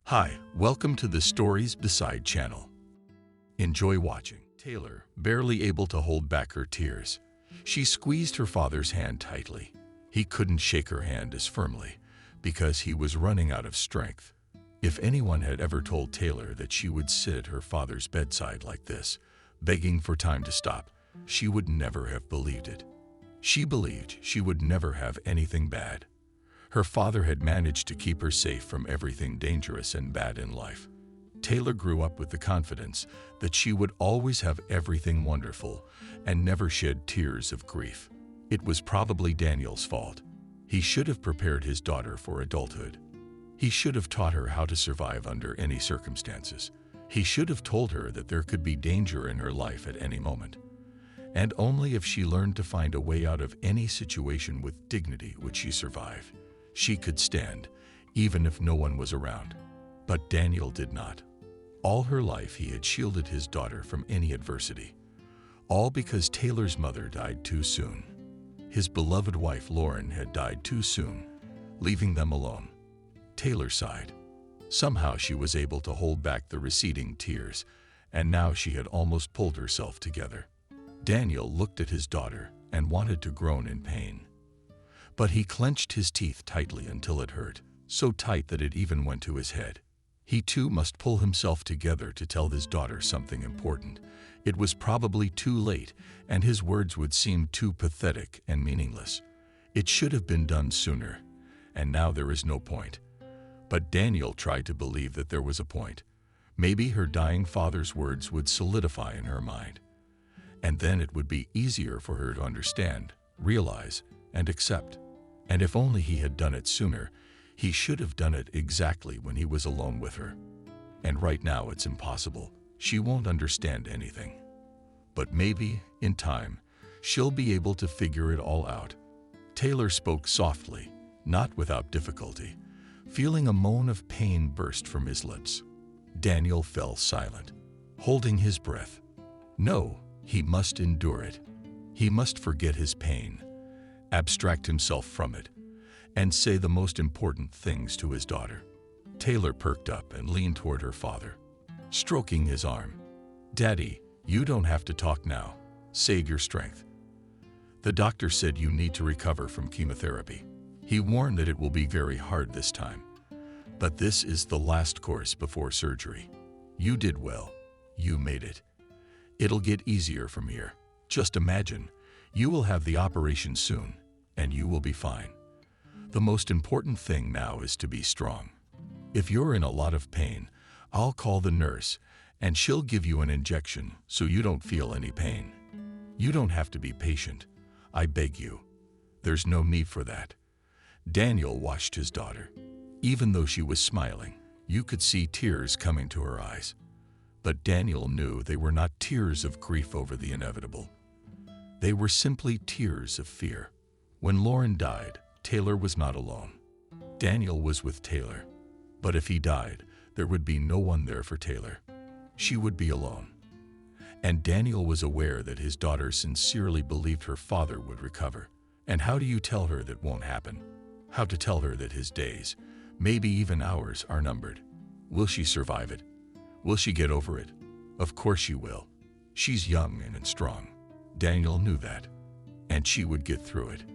Hi, welcome to the Stories Beside channel. Enjoy watching. Taylor, barely able to hold back her tears. She squeezed her father's hand tightly. He couldn't shake her hand as firmly because he was running out of strength. If anyone had ever told Taylor that she would sit at her father's bedside like this, begging for time to stop, she would never have believed it. She believed she would never have anything bad. Her father had managed to keep her safe from everything dangerous and bad in life. Taylor grew up with the confidence that she would always have everything wonderful and never shed tears of grief. It was probably Daniel's fault. He should have prepared his daughter for adulthood. He should have taught her how to survive under any circumstances. He should have told her that there could be danger in her life at any moment. And only if she learned to find a way out of any situation with dignity would she survive. She could stand, even if no one was around. But Daniel did not. All her life he had shielded his daughter from any adversity. All because Taylor's mother died too soon. His beloved wife Lauren had died too soon, leaving them alone. Taylor sighed. Somehow she was able to hold back the receding tears, and now she had almost pulled herself together. Daniel looked at his daughter and wanted to groan in pain. But he clenched his teeth tightly until it hurt, so tight that it even went to his head. He too must pull himself together to tell his daughter something important. It was probably too late, and his words would seem too pathetic and meaningless. It should have been done sooner, and now there is no point. But Daniel tried to believe that there was a point. Maybe her dying father's words would solidify in her mind. And then it would be easier for her to understand, realize, and accept. And if only he had done it sooner, he should have done it exactly when he was alone with her. And right now it's impossible. She won't understand anything. But maybe, in time, she'll be able to figure it all out. Taylor spoke softly, not without difficulty, feeling a moan of pain burst from his lips. Daniel fell silent, holding his breath. No, he must endure it. He must forget his pain, abstract himself from it, and say the most important things to his daughter. Taylor perked up and leaned toward her father, stroking his arm. "Daddy, you don't have to talk now. Save your strength. The doctor said you need to recover from chemotherapy. He warned that it will be very hard this time. But this is the last course before surgery. You did well. You made it. It'll get easier from here. Just imagine, you will have the operation soon, and you will be fine. The most important thing now is to be strong. If you're in a lot of pain, I'll call the nurse, and she'll give you an injection so you don't feel any pain. You don't have to be patient. I beg you. There's no need for that." Daniel watched his daughter. Even though she was smiling, you could see tears coming to her eyes. But Daniel knew they were not tears of grief over the inevitable. They were simply tears of fear. When Lauren died, Taylor was not alone. Daniel was with Taylor. But if he died, there would be no one there for Taylor. She would be alone. And Daniel was aware that his daughter sincerely believed her father would recover. And how do you tell her that won't happen? How to tell her that his days, maybe even hours, are numbered? Will she survive it? Will she get over it? Of course she will. She's young and strong. Daniel knew that. And she would get through it.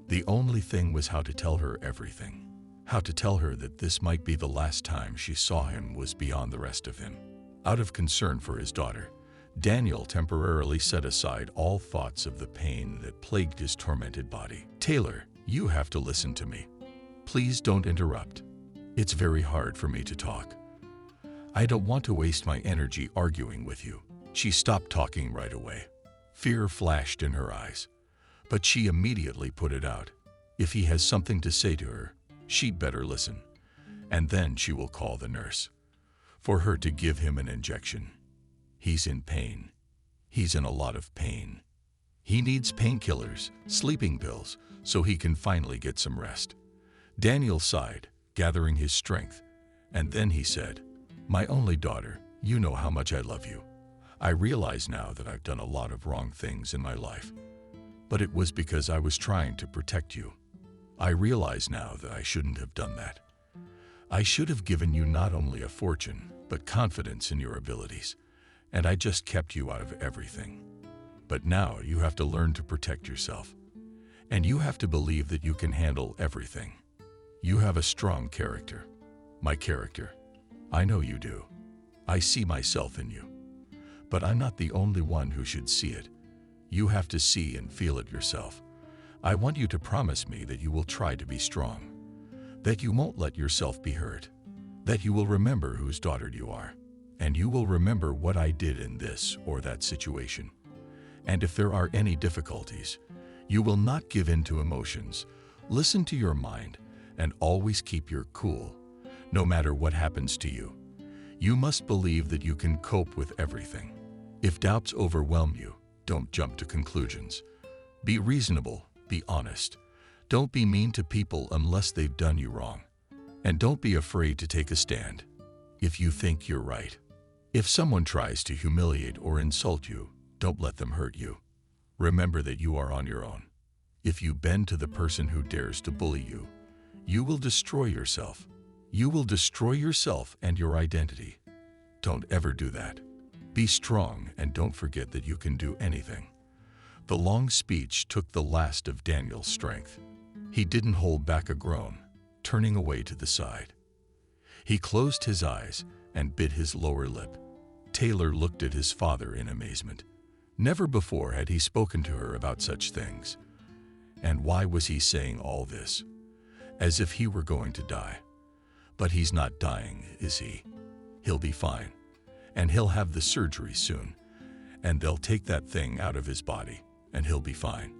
The only thing was how to tell her everything. How to tell her that this might be the last time she saw him was beyond the rest of him. Out of concern for his daughter, Daniel temporarily set aside all thoughts of the pain that plagued his tormented body. "Taylor, you have to listen to me. Please don't interrupt. It's very hard for me to talk. I don't want to waste my energy arguing with you." She stopped talking right away. Fear flashed in her eyes, but she immediately put it out. If he has something to say to her, she'd better listen, and then she will call the nurse for her to give him an injection. He's in pain. He's in a lot of pain. He needs painkillers, sleeping pills, so he can finally get some rest. Daniel sighed, gathering his strength, and then he said, "My only daughter, you know how much I love you. I realize now that I've done a lot of wrong things in my life, but it was because I was trying to protect you. I realize now that I shouldn't have done that. I should have given you not only a fortune, but confidence in your abilities, and I just kept you out of everything. But now you have to learn to protect yourself, and you have to believe that you can handle everything. You have a strong character. My character. I know you do. I see myself in you. But I'm not the only one who should see it. You have to see and feel it yourself. I want you to promise me that you will try to be strong, that you won't let yourself be hurt, that you will remember whose daughter you are, and you will remember what I did in this or that situation. And if there are any difficulties, you will not give in to emotions. Listen to your mind and always keep your cool, no matter what happens to you. You must believe that you can cope with everything. If doubts overwhelm you, don't jump to conclusions. Be reasonable, be honest. Don't be mean to people unless they've done you wrong. And don't be afraid to take a stand if you think you're right. If someone tries to humiliate or insult you, don't let them hurt you. Remember that you are on your own. If you bend to the person who dares to bully you, you will destroy yourself. You will destroy yourself and your identity. Don't ever do that. Be strong and don't forget that you can do anything. The long speech took the last of Daniel's strength. He didn't hold back a groan, turning away to the side. He closed his eyes and bit his lower lip. Taylor looked at his father in amazement. Never before had he spoken to her about such things. And why was he saying all this? As if he were going to die. But he's not dying, is he? He'll be fine. And he'll have the surgery soon. And they'll take that thing out of his body. And he'll be fine.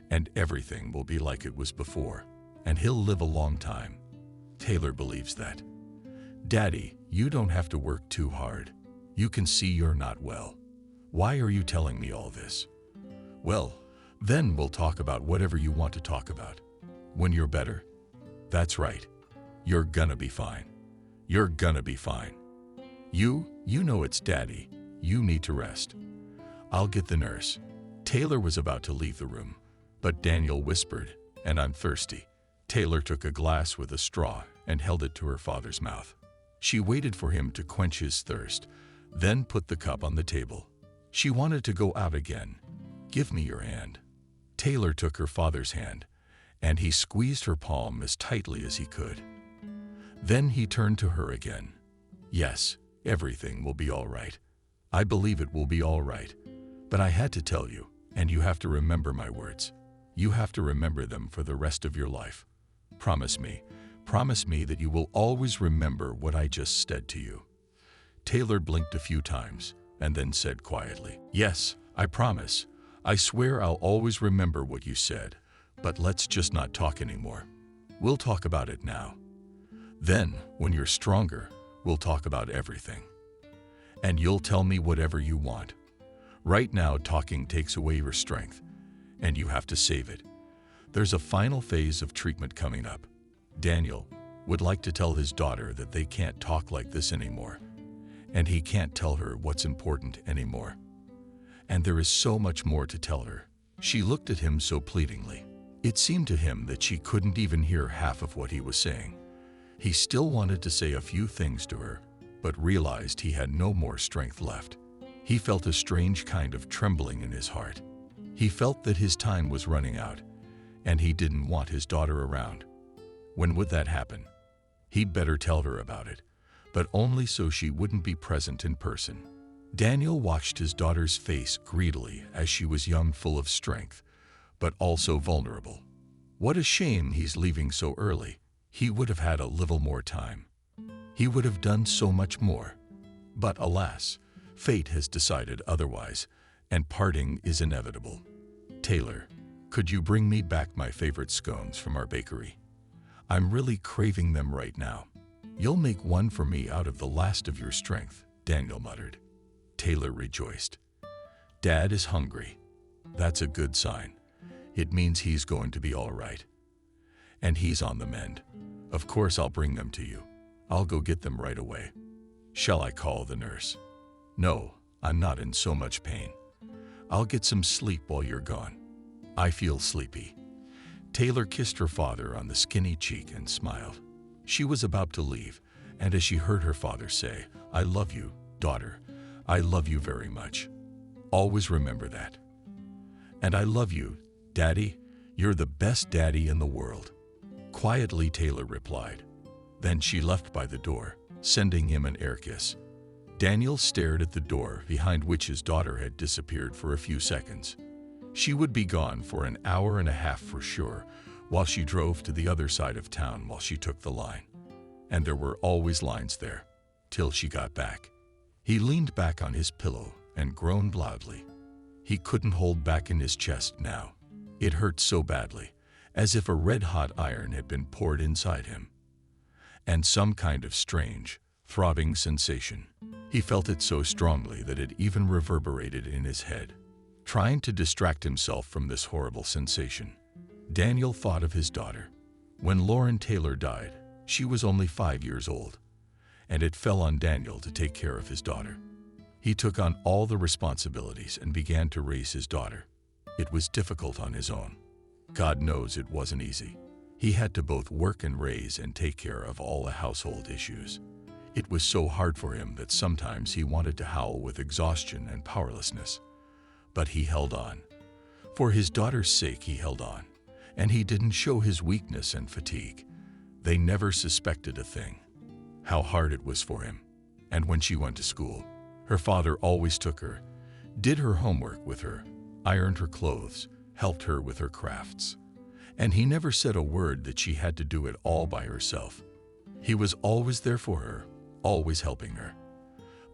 And everything will be like it was before. And he'll live a long time. Taylor believes that. Daddy, you don't have to work too hard. You can see you're not well. Why are you telling me all this? Well, then we'll talk about whatever you want to talk about. When you're better? That's right. You're gonna be fine. You're gonna be fine. You know it's Daddy. You need to rest. I'll get the nurse. Taylor was about to leave the room, but Daniel whispered, and I'm thirsty. Taylor took a glass with a straw and held it to her father's mouth. She waited for him to quench his thirst, then put the cup on the table. She wanted to go out again. Give me your hand. Taylor took her father's hand, and he squeezed her palm as tightly as he could. Then he turned to her again. Yes, everything will be all right. I believe it will be all right. But I had to tell you, and you have to remember my words. You have to remember them for the rest of your life. Promise me that you will always remember what I just said to you. Taylor blinked a few times and then said quietly, Yes, I promise. I swear I'll always remember what you said, but let's just not talk anymore. We'll talk about it now. Then, when you're stronger, we'll talk about everything. And you'll tell me whatever you want. Right now, talking takes away your strength, and you have to save it. There's a final phase of treatment coming up. Daniel would like to tell his daughter that they can't talk like this anymore, and he can't tell her what's important anymore. And there is so much more to tell her. She looked at him so pleadingly. It seemed to him that she couldn't even hear half of what he was saying. He still wanted to say a few things to her, but realized he had no more strength left. He felt a strange kind of trembling in his heart. He felt that his time was running out, and he didn't want his daughter around. When would that happen? He'd better tell her about it, but only so she wouldn't be present in person. Daniel watched his daughter's face greedily as she was young, full of strength, but also vulnerable. What a shame he's leaving so early. He would have had a little more time. He would have done so much more. But alas, fate has decided otherwise, and parting is inevitable. Taylor, could you bring me back my favorite scones from our bakery? I'm really craving them right now. You'll make one for me out of the last of your strength, Daniel muttered. Taylor rejoiced. Dad is hungry. That's a good sign. It means he's going to be all right. And he's on the mend. Of course I'll bring them to you. I'll go get them right away. Shall I call the nurse? No, I'm not in so much pain. I'll get some sleep while you're gone. I feel sleepy. Taylor kissed her father on the skinny cheek and smiled. She was about to leave, and as she heard her father say, "I love you, daughter. I love you very much. Always remember that. And I love you, Daddy. You're the best daddy in the world." Quietly, Taylor replied. Then she left by the door, sending him an air kiss. Daniel stared at the door behind which his daughter had disappeared for a few seconds. She would be gone for an hour and a half for sure, while she drove to the other side of town while she took the line. And there were always lines there, till she got back. He leaned back on his pillow and groaned loudly. He couldn't hold back in his chest now. It hurt so badly, as if a red-hot iron had been poured inside him. And some kind of strange, throbbing sensation. He felt it so strongly that it even reverberated in his head. Trying to distract himself from this horrible sensation, Daniel thought of his daughter. When Lauren Taylor died, she was only 5 years old, and it fell on Daniel to take care of his daughter. He took on all the responsibilities and began to raise his daughter. It was difficult on his own. God knows it wasn't easy. He had to both work and raise and take care of all the household issues. It was so hard for him that sometimes he wanted to howl with exhaustion and powerlessness. But he held on. For his daughter's sake he held on, and he didn't show his weakness and fatigue. They never suspected a thing. How hard it was for him. And when she went to school, her father always took her, did her homework with her, ironed her clothes, helped her with her crafts. And he never said a word that she had to do it all by herself. He was always there for her, always helping her.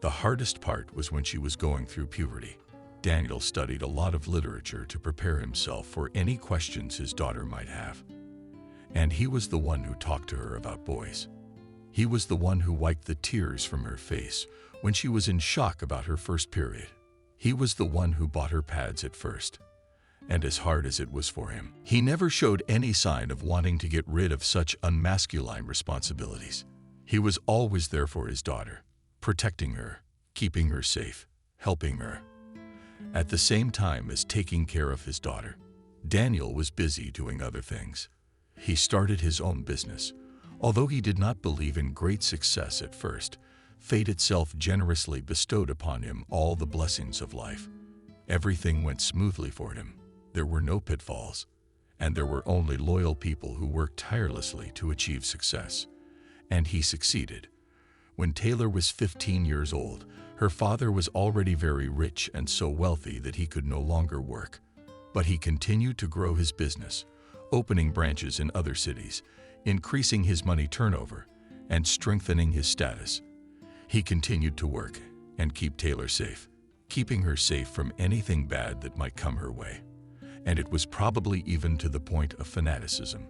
The hardest part was when she was going through puberty. Daniel studied a lot of literature to prepare himself for any questions his daughter might have. And he was the one who talked to her about boys. He was the one who wiped the tears from her face when she was in shock about her first period. He was the one who bought her pads at first. And as hard as it was for him, he never showed any sign of wanting to get rid of such unmasculine responsibilities. He was always there for his daughter, protecting her, keeping her safe, helping her. At the same time as taking care of his daughter, Daniel was busy doing other things. He started his own business. Although he did not believe in great success at first, fate itself generously bestowed upon him all the blessings of life. Everything went smoothly for him. There were no pitfalls, and there were only loyal people who worked tirelessly to achieve success. And he succeeded. When Taylor was 15 years old, her father was already very rich and so wealthy that he could no longer work. But he continued to grow his business, opening branches in other cities, increasing his money turnover, and strengthening his status. He continued to work and keep Taylor safe, keeping her safe from anything bad that might come her way. And it was probably even to the point of fanaticism.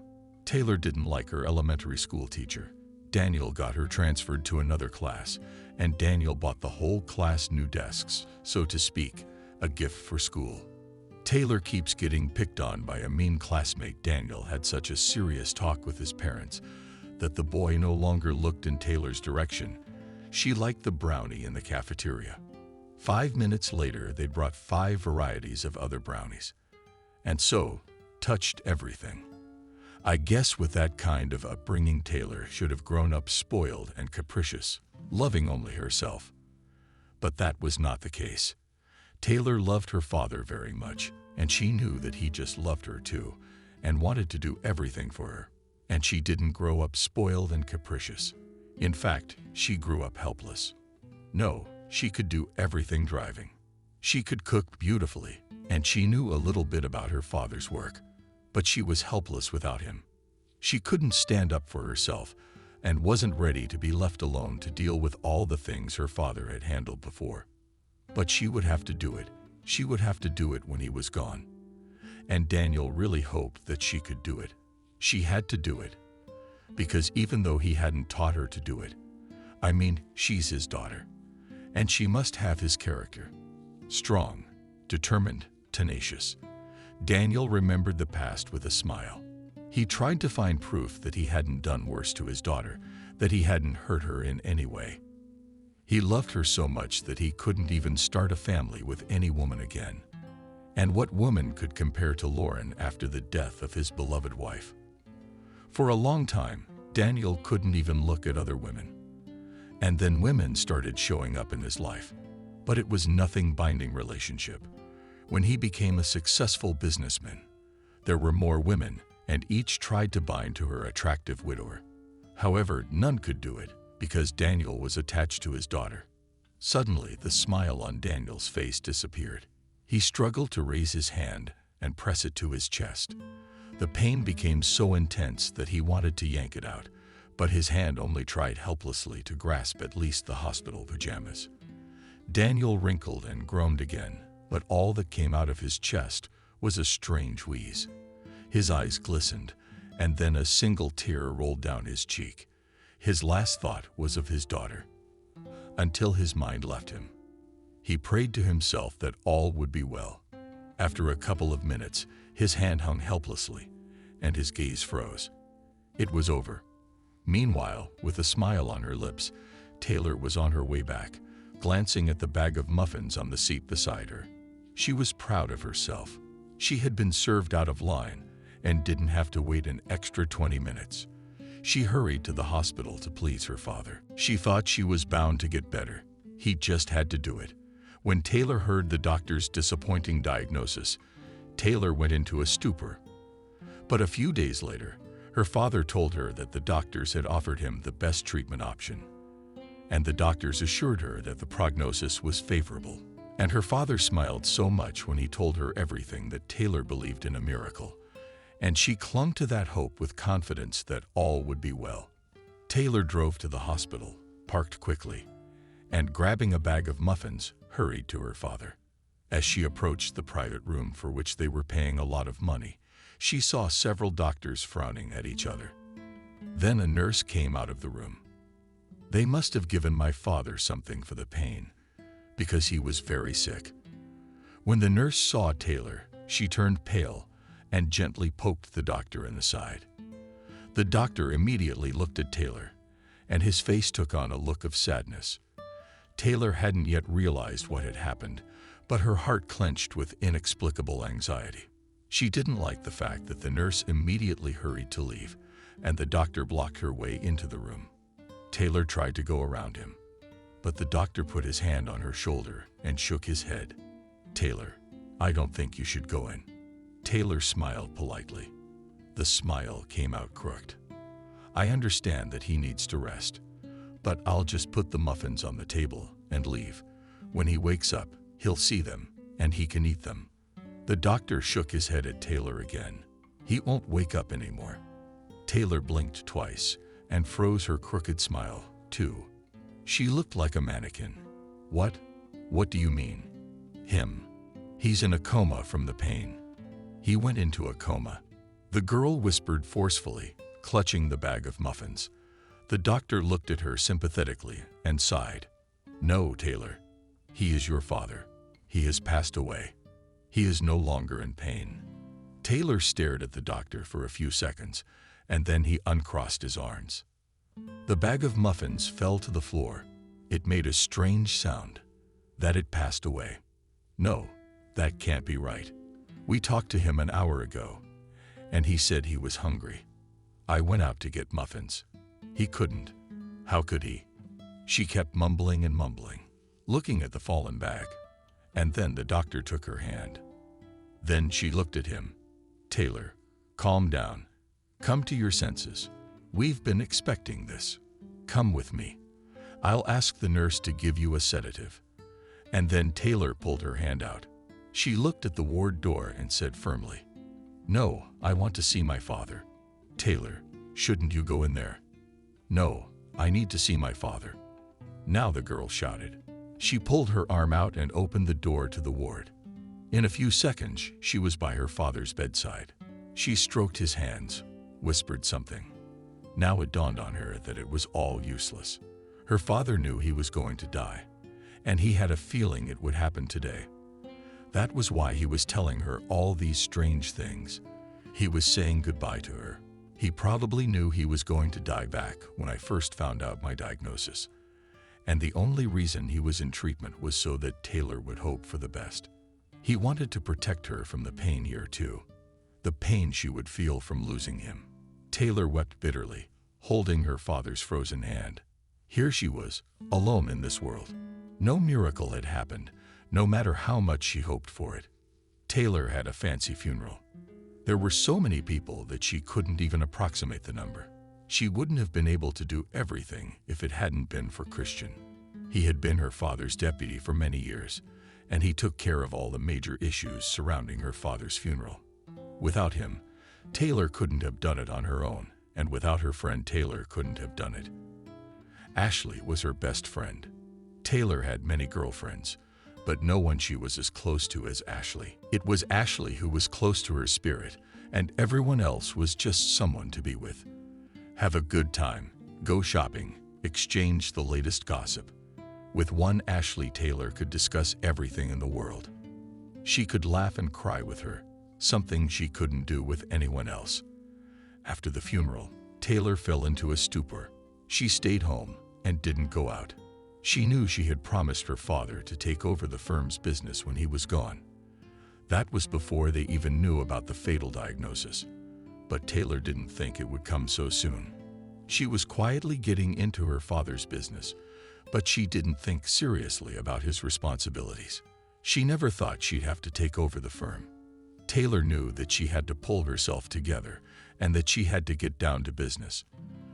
Taylor didn't like her elementary school teacher. Daniel got her transferred to another class, and Daniel bought the whole class new desks, so to speak, a gift for school. Taylor keeps getting picked on by a mean classmate. Daniel had such a serious talk with his parents that the boy no longer looked in Taylor's direction. She liked the brownie in the cafeteria. 5 minutes later, they brought 5 varieties of other brownies. And so, touched everything. I guess with that kind of upbringing, Taylor should have grown up spoiled and capricious, loving only herself. But that was not the case. Taylor loved her father very much, and she knew that he just loved her too, and wanted to do everything for her. And she didn't grow up spoiled and capricious. In fact, she grew up helpless. No, she could do everything driving. She could cook beautifully, and she knew a little bit about her father's work. But she was helpless without him. She couldn't stand up for herself and wasn't ready to be left alone to deal with all the things her father had handled before. But she would have to do it. She would have to do it when he was gone. And Daniel really hoped that she could do it. She had to do it. Because even though he hadn't taught her to do it, I mean, she's his daughter. And she must have his character. Strong, determined, tenacious. Daniel remembered the past with a smile. He tried to find proof that he hadn't done worse to his daughter, that he hadn't hurt her in any way. He loved her so much that he couldn't even start a family with any woman again. And what woman could compare to Lauren after the death of his beloved wife? For a long time, Daniel couldn't even look at other women. And then women started showing up in his life. But it was nothing binding relationship. When he became a successful businessman, there were more women, and each tried to bind to her attractive widower. However, none could do it because Daniel was attached to his daughter. Suddenly, the smile on Daniel's face disappeared. He struggled to raise his hand and press it to his chest. The pain became so intense that he wanted to yank it out, but his hand only tried helplessly to grasp at least the hospital pajamas. Daniel wrinkled and groaned again, but all that came out of his chest was a strange wheeze. His eyes glistened, and then a single tear rolled down his cheek. His last thought was of his daughter. Until his mind left him, he prayed to himself that all would be well. After a couple of minutes, his hand hung helplessly, and his gaze froze. It was over. Meanwhile, with a smile on her lips, Taylor was on her way back, glancing at the bag of muffins on the seat beside her. She was proud of herself. She had been served out of line and didn't have to wait an extra 20 minutes. She hurried to the hospital to please her father. She thought she was bound to get better. He just had to do it. When Taylor heard the doctor's disappointing diagnosis, Taylor went into a stupor. But a few days later, her father told her that the doctors had offered him the best treatment option. And the doctors assured her that the prognosis was favorable. And her father smiled so much when he told her everything that Taylor believed in a miracle. And she clung to that hope with confidence that all would be well. Taylor drove to the hospital, parked quickly, and grabbing a bag of muffins, hurried to her father. As she approached the private room for which they were paying a lot of money, she saw several doctors frowning at each other. Then a nurse came out of the room. They must have given my father something for the pain, because he was very sick. When the nurse saw Taylor, she turned pale and gently poked the doctor in the side. The doctor immediately looked at Taylor, and his face took on a look of sadness. Taylor hadn't yet realized what had happened, but her heart clenched with inexplicable anxiety. She didn't like the fact that the nurse immediately hurried to leave, and the doctor blocked her way into the room. Taylor tried to go around him, but the doctor put his hand on her shoulder and shook his head. "Taylor, I don't think you should go in." Taylor smiled politely. The smile came out crooked. "I understand that he needs to rest, but I'll just put the muffins on the table and leave. When he wakes up, he'll see them, and he can eat them." The doctor shook his head at Taylor again. "He won't wake up anymore." Taylor blinked twice and froze her crooked smile, too. She looked like a mannequin. What? What do you mean?" "Him. He's in a coma from the pain." "He went into a coma," the girl whispered forcefully, clutching the bag of muffins. The doctor looked at her sympathetically and sighed. "No, Taylor. He is your father. He has passed away. He is no longer in pain." Taylor stared at the doctor for a few seconds, and then he uncrossed his arms. The bag of muffins fell to the floor. It made a strange sound. "That it passed away. No, that can't be right. We talked to him an hour ago, and he said he was hungry. I went out to get muffins. He couldn't. How could he?" She kept mumbling and mumbling, looking at the fallen bag, and then the doctor took her hand. Then she looked at him. "Taylor, calm down. Come to your senses. We've been expecting this. Come with me. I'll ask the nurse to give you a sedative." And then Taylor pulled her hand out. She looked at the ward door and said firmly, "No, I want to see my father." "Taylor, shouldn't you go in there?" "No, I need to see my father." Now the girl shouted. She pulled her arm out and opened the door to the ward. In a few seconds, she was by her father's bedside. She stroked his hands, whispered something. Now it dawned on her that it was all useless. Her father knew he was going to die, and he had a feeling it would happen today. That was why he was telling her all these strange things. He was saying goodbye to her. He probably knew he was going to die back when I first found out my diagnosis. And the only reason he was in treatment was so that Taylor would hope for the best. He wanted to protect her from the pain here too. The pain she would feel from losing him. Taylor wept bitterly, holding her father's frozen hand. Here she was, alone in this world. No miracle had happened, no matter how much she hoped for it. Taylor had a fancy funeral. There were so many people that she couldn't even approximate the number. She wouldn't have been able to do everything if it hadn't been for Christian. He had been her father's deputy for many years, and he took care of all the major issues surrounding her father's funeral. Without him, Taylor couldn't have done it on her own, and without her friend Taylor couldn't have done it. Ashley was her best friend. Taylor had many girlfriends, but no one she was as close to as Ashley. It was Ashley who was close to her spirit, and everyone else was just someone to be with. Have a good time, go shopping, exchange the latest gossip. With one Ashley, Taylor could discuss everything in the world. She could laugh and cry with her, something she couldn't do with anyone else. After the funeral, Taylor fell into a stupor. She stayed home and didn't go out. She knew she had promised her father to take over the firm's business when he was gone. That was before they even knew about the fatal diagnosis. But Taylor didn't think it would come so soon. She was quietly getting into her father's business, but she didn't think seriously about his responsibilities. She never thought she'd have to take over the firm. Taylor knew that she had to pull herself together and that she had to get down to business.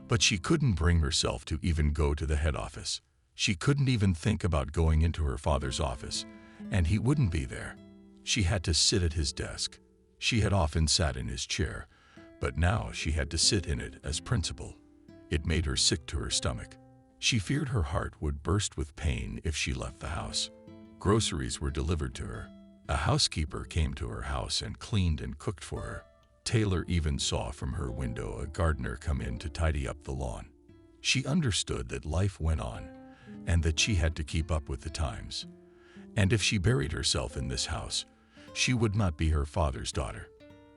But she couldn't bring herself to even go to the head office. She couldn't even think about going into her father's office, and he wouldn't be there. She had to sit at his desk. She had often sat in his chair, but now she had to sit in it as principal. It made her sick to her stomach. She feared her heart would burst with pain if she left the house. Groceries were delivered to her. A housekeeper came to her house and cleaned and cooked for her. Taylor even saw from her window a gardener come in to tidy up the lawn. She understood that life went on and that she had to keep up with the times. And if she buried herself in this house, she would not be her father's daughter.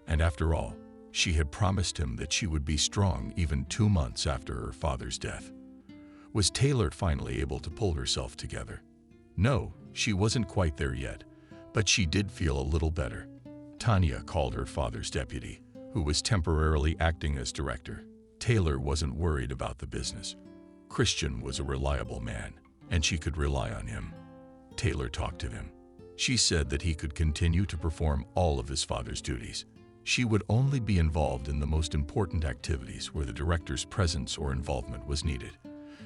And after all, she had promised him that she would be strong even 2 months after her father's death. Was Taylor finally able to pull herself together? No, she wasn't quite there yet, but she did feel a little better. Tanya called her father's deputy, who was temporarily acting as director. Taylor wasn't worried about the business. Christian was a reliable man, and she could rely on him. Taylor talked to him. She said that he could continue to perform all of his father's duties. She would only be involved in the most important activities where the director's presence or involvement was needed.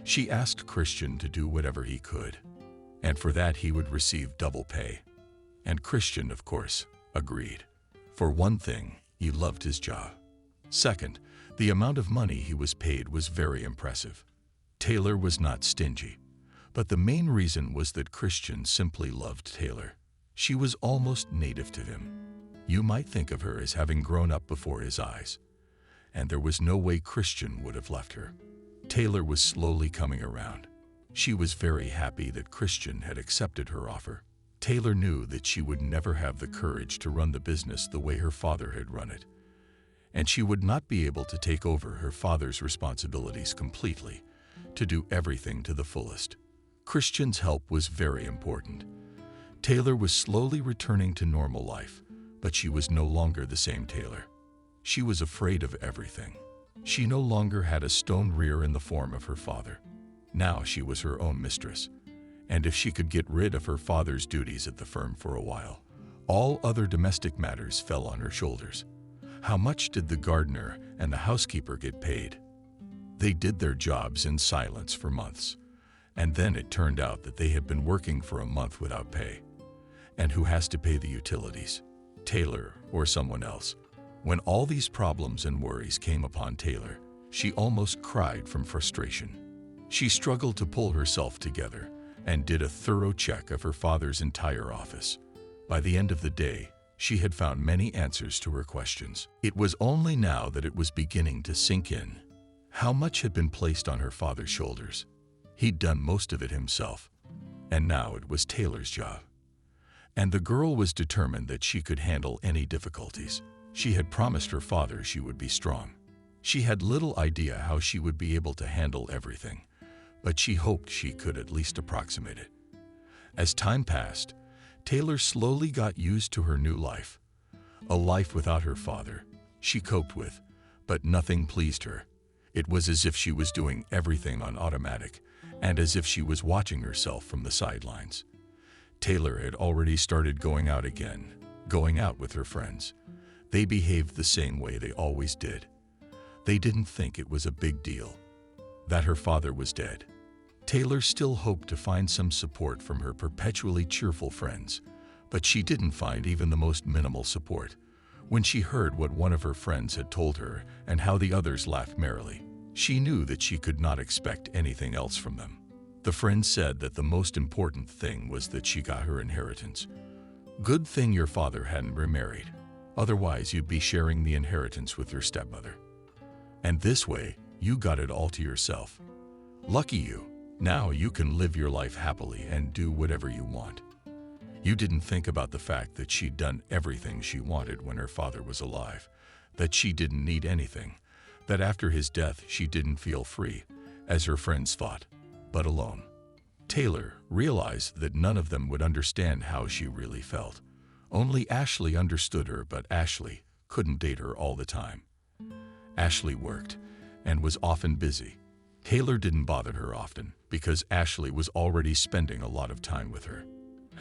She asked Christian to do whatever he could, and for that he would receive double pay. And Christian, of course, agreed. For one thing, he loved his job. Second, the amount of money he was paid was very impressive. Taylor was not stingy, but the main reason was that Christian simply loved Taylor. She was almost native to him. You might think of her as having grown up before his eyes, and there was no way Christian would have left her. Taylor was slowly coming around. She was very happy that Christian had accepted her offer. Taylor knew that she would never have the courage to run the business the way her father had run it, and she would not be able to take over her father's responsibilities completely, to do everything to the fullest. Christian's help was very important. Taylor was slowly returning to normal life, but she was no longer the same Taylor. She was afraid of everything. She no longer had a stone rear in the form of her father. Now she was her own mistress, and if she could get rid of her father's duties at the firm for a while, all other domestic matters fell on her shoulders. How much did the gardener and the housekeeper get paid? They did their jobs in silence for months, and then it turned out that they had been working for a month without pay. And who has to pay the utilities? Taylor or someone else? When all these problems and worries came upon Taylor, she almost cried from frustration. She struggled to pull herself together and did a thorough check of her father's entire office. By the end of the day, she had found many answers to her questions. It was only now that it was beginning to sink in. How much had been placed on her father's shoulders? He'd done most of it himself, and now it was Taylor's job. And the girl was determined that she could handle any difficulties. She had promised her father she would be strong. She had little idea how she would be able to handle everything, but she hoped she could at least approximate it. As time passed, Taylor slowly got used to her new life. A life without her father, she coped with, but nothing pleased her. It was as if she was doing everything on automatic, and as if she was watching herself from the sidelines. Taylor had already started going out again, going out with her friends. They behaved the same way they always did. They didn't think it was a big deal that her father was dead. Taylor still hoped to find some support from her perpetually cheerful friends, but she didn't find even the most minimal support. When she heard what one of her friends had told her and how the others laughed merrily, she knew that she could not expect anything else from them. The friend said that the most important thing was that she got her inheritance. Good thing your father hadn't remarried. Otherwise, you'd be sharing the inheritance with your stepmother. And this way, you got it all to yourself. Lucky you. Now you can live your life happily and do whatever you want. You didn't think about the fact that she'd done everything she wanted when her father was alive, that she didn't need anything, that after his death she didn't feel free, as her friends thought, but alone. Taylor realized that none of them would understand how she really felt. Only Ashley understood her, but Ashley couldn't date her all the time. Ashley worked and was often busy. Taylor didn't bother her often because Ashley was already spending a lot of time with her.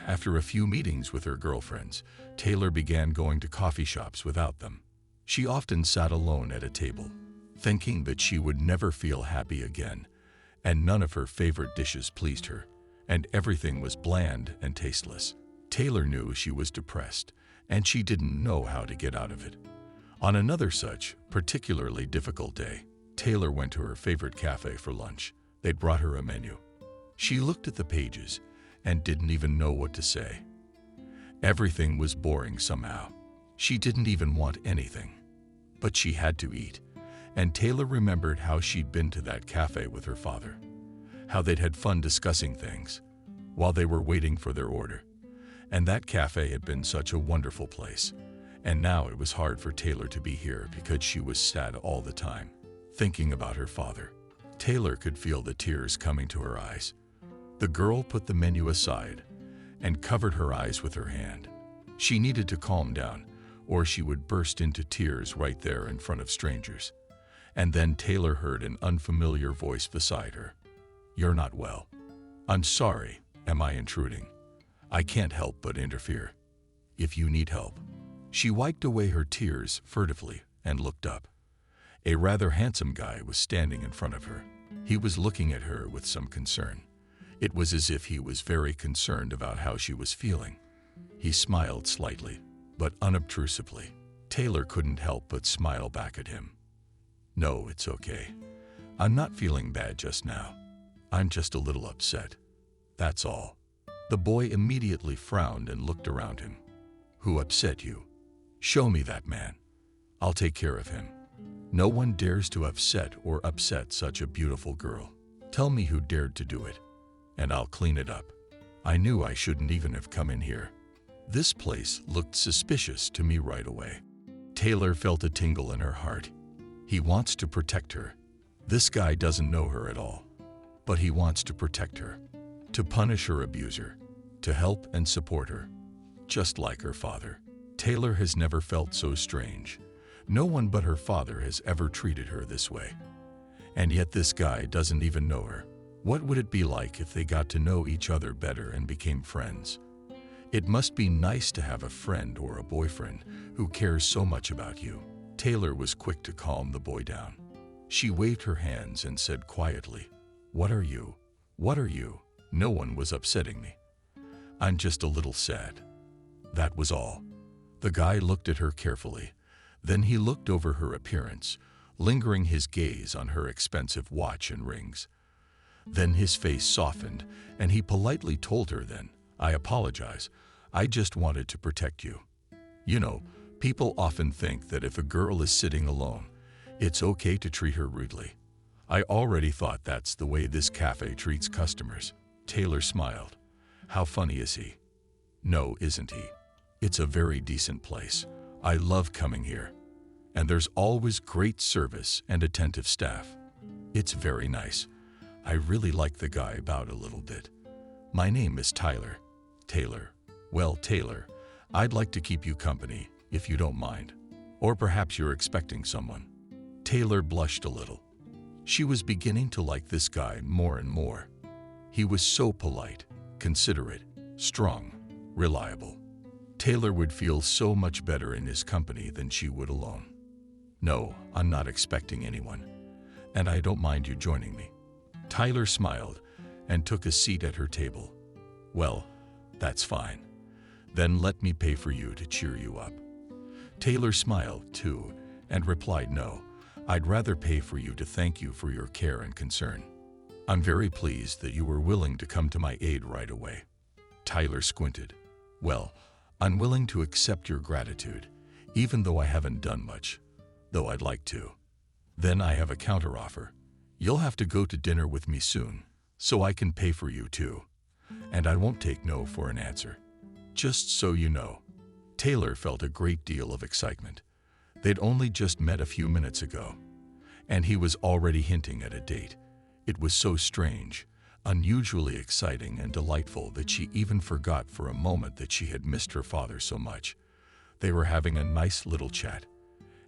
After a few meetings with her girlfriends, Taylor began going to coffee shops without them. She often sat alone at a table, thinking that she would never feel happy again, and none of her favorite dishes pleased her, and everything was bland and tasteless. Taylor knew she was depressed, and she didn't know how to get out of it. On another such, particularly difficult day, Taylor went to her favorite cafe for lunch. They'd brought her a menu. She looked at the pages and didn't even know what to say. Everything was boring somehow. She didn't even want anything. But she had to eat, and Taylor remembered how she'd been to that cafe with her father, how they'd had fun discussing things while they were waiting for their order. And that cafe had been such a wonderful place. And now it was hard for Taylor to be here because she was sad all the time, thinking about her father. Taylor could feel the tears coming to her eyes. The girl put the menu aside and covered her eyes with her hand. She needed to calm down, or she would burst into tears right there in front of strangers. And then Taylor heard an unfamiliar voice beside her. "You're not well." "I'm sorry. Am I intruding? I can't help but interfere. If you need help." She wiped away her tears furtively and looked up. A rather handsome guy was standing in front of her. He was looking at her with some concern. It was as if he was very concerned about how she was feeling. He smiled slightly, but unobtrusively. Taylor couldn't help but smile back at him. "No, it's okay. I'm not feeling bad just now. I'm just a little upset. That's all." The boy immediately frowned and looked around him. "Who upset you? Show me that man. I'll take care of him. No one dares to upset such a beautiful girl. Tell me who dared to do it, and I'll clean it up. I knew I shouldn't even have come in here. This place looked suspicious to me right away." Taylor felt a tingle in her heart. He wants to protect her. This guy doesn't know her at all, but he wants to protect her, to punish her abuser, to help and support her, just like her father. Taylor has never felt so strange. No one but her father has ever treated her this way. And yet this guy doesn't even know her. What would it be like if they got to know each other better and became friends? It must be nice to have a friend or a boyfriend who cares so much about you. Taylor was quick to calm the boy down. She waved her hands and said quietly, "What are you? What are you? No one was upsetting me. I'm just a little sad." That was all. The guy looked at her carefully. Then he looked over her appearance, lingering his gaze on her expensive watch and rings. Then his face softened, and he politely told her then, "I apologize. I just wanted to protect you. You know, people often think that if a girl is sitting alone, it's okay to treat her rudely. I already thought that's the way this cafe treats customers." Taylor smiled. "How funny is he? No, isn't he? It's a very decent place. I love coming here. And there's always great service and attentive staff. It's very nice. I really like the guy about a little bit. My name is Tyler." "Taylor. Well, Taylor, I'd like to keep you company, if you don't mind. Or perhaps you're expecting someone." Taylor blushed a little. She was beginning to like this guy more and more. He was so polite, considerate, strong, reliable. Taylor would feel so much better in his company than she would alone. "No, I'm not expecting anyone, and I don't mind you joining me." Tyler smiled and took a seat at her table. "Well, that's fine. Then let me pay for you to cheer you up." Taylor smiled too and replied, "No, I'd rather pay for you to thank you for your care and concern. I'm very pleased that you were willing to come to my aid right away." Tyler squinted. "Well, I'm willing to accept your gratitude, even though I haven't done much, though I'd like to. Then I have a counteroffer. You'll have to go to dinner with me soon, so I can pay for you too. And I won't take no for an answer. Just so you know." Taylor felt a great deal of excitement. They'd only just met a few minutes ago, and he was already hinting at a date. It was so strange, unusually exciting and delightful that she even forgot for a moment that she had missed her father so much. They were having a nice little chat,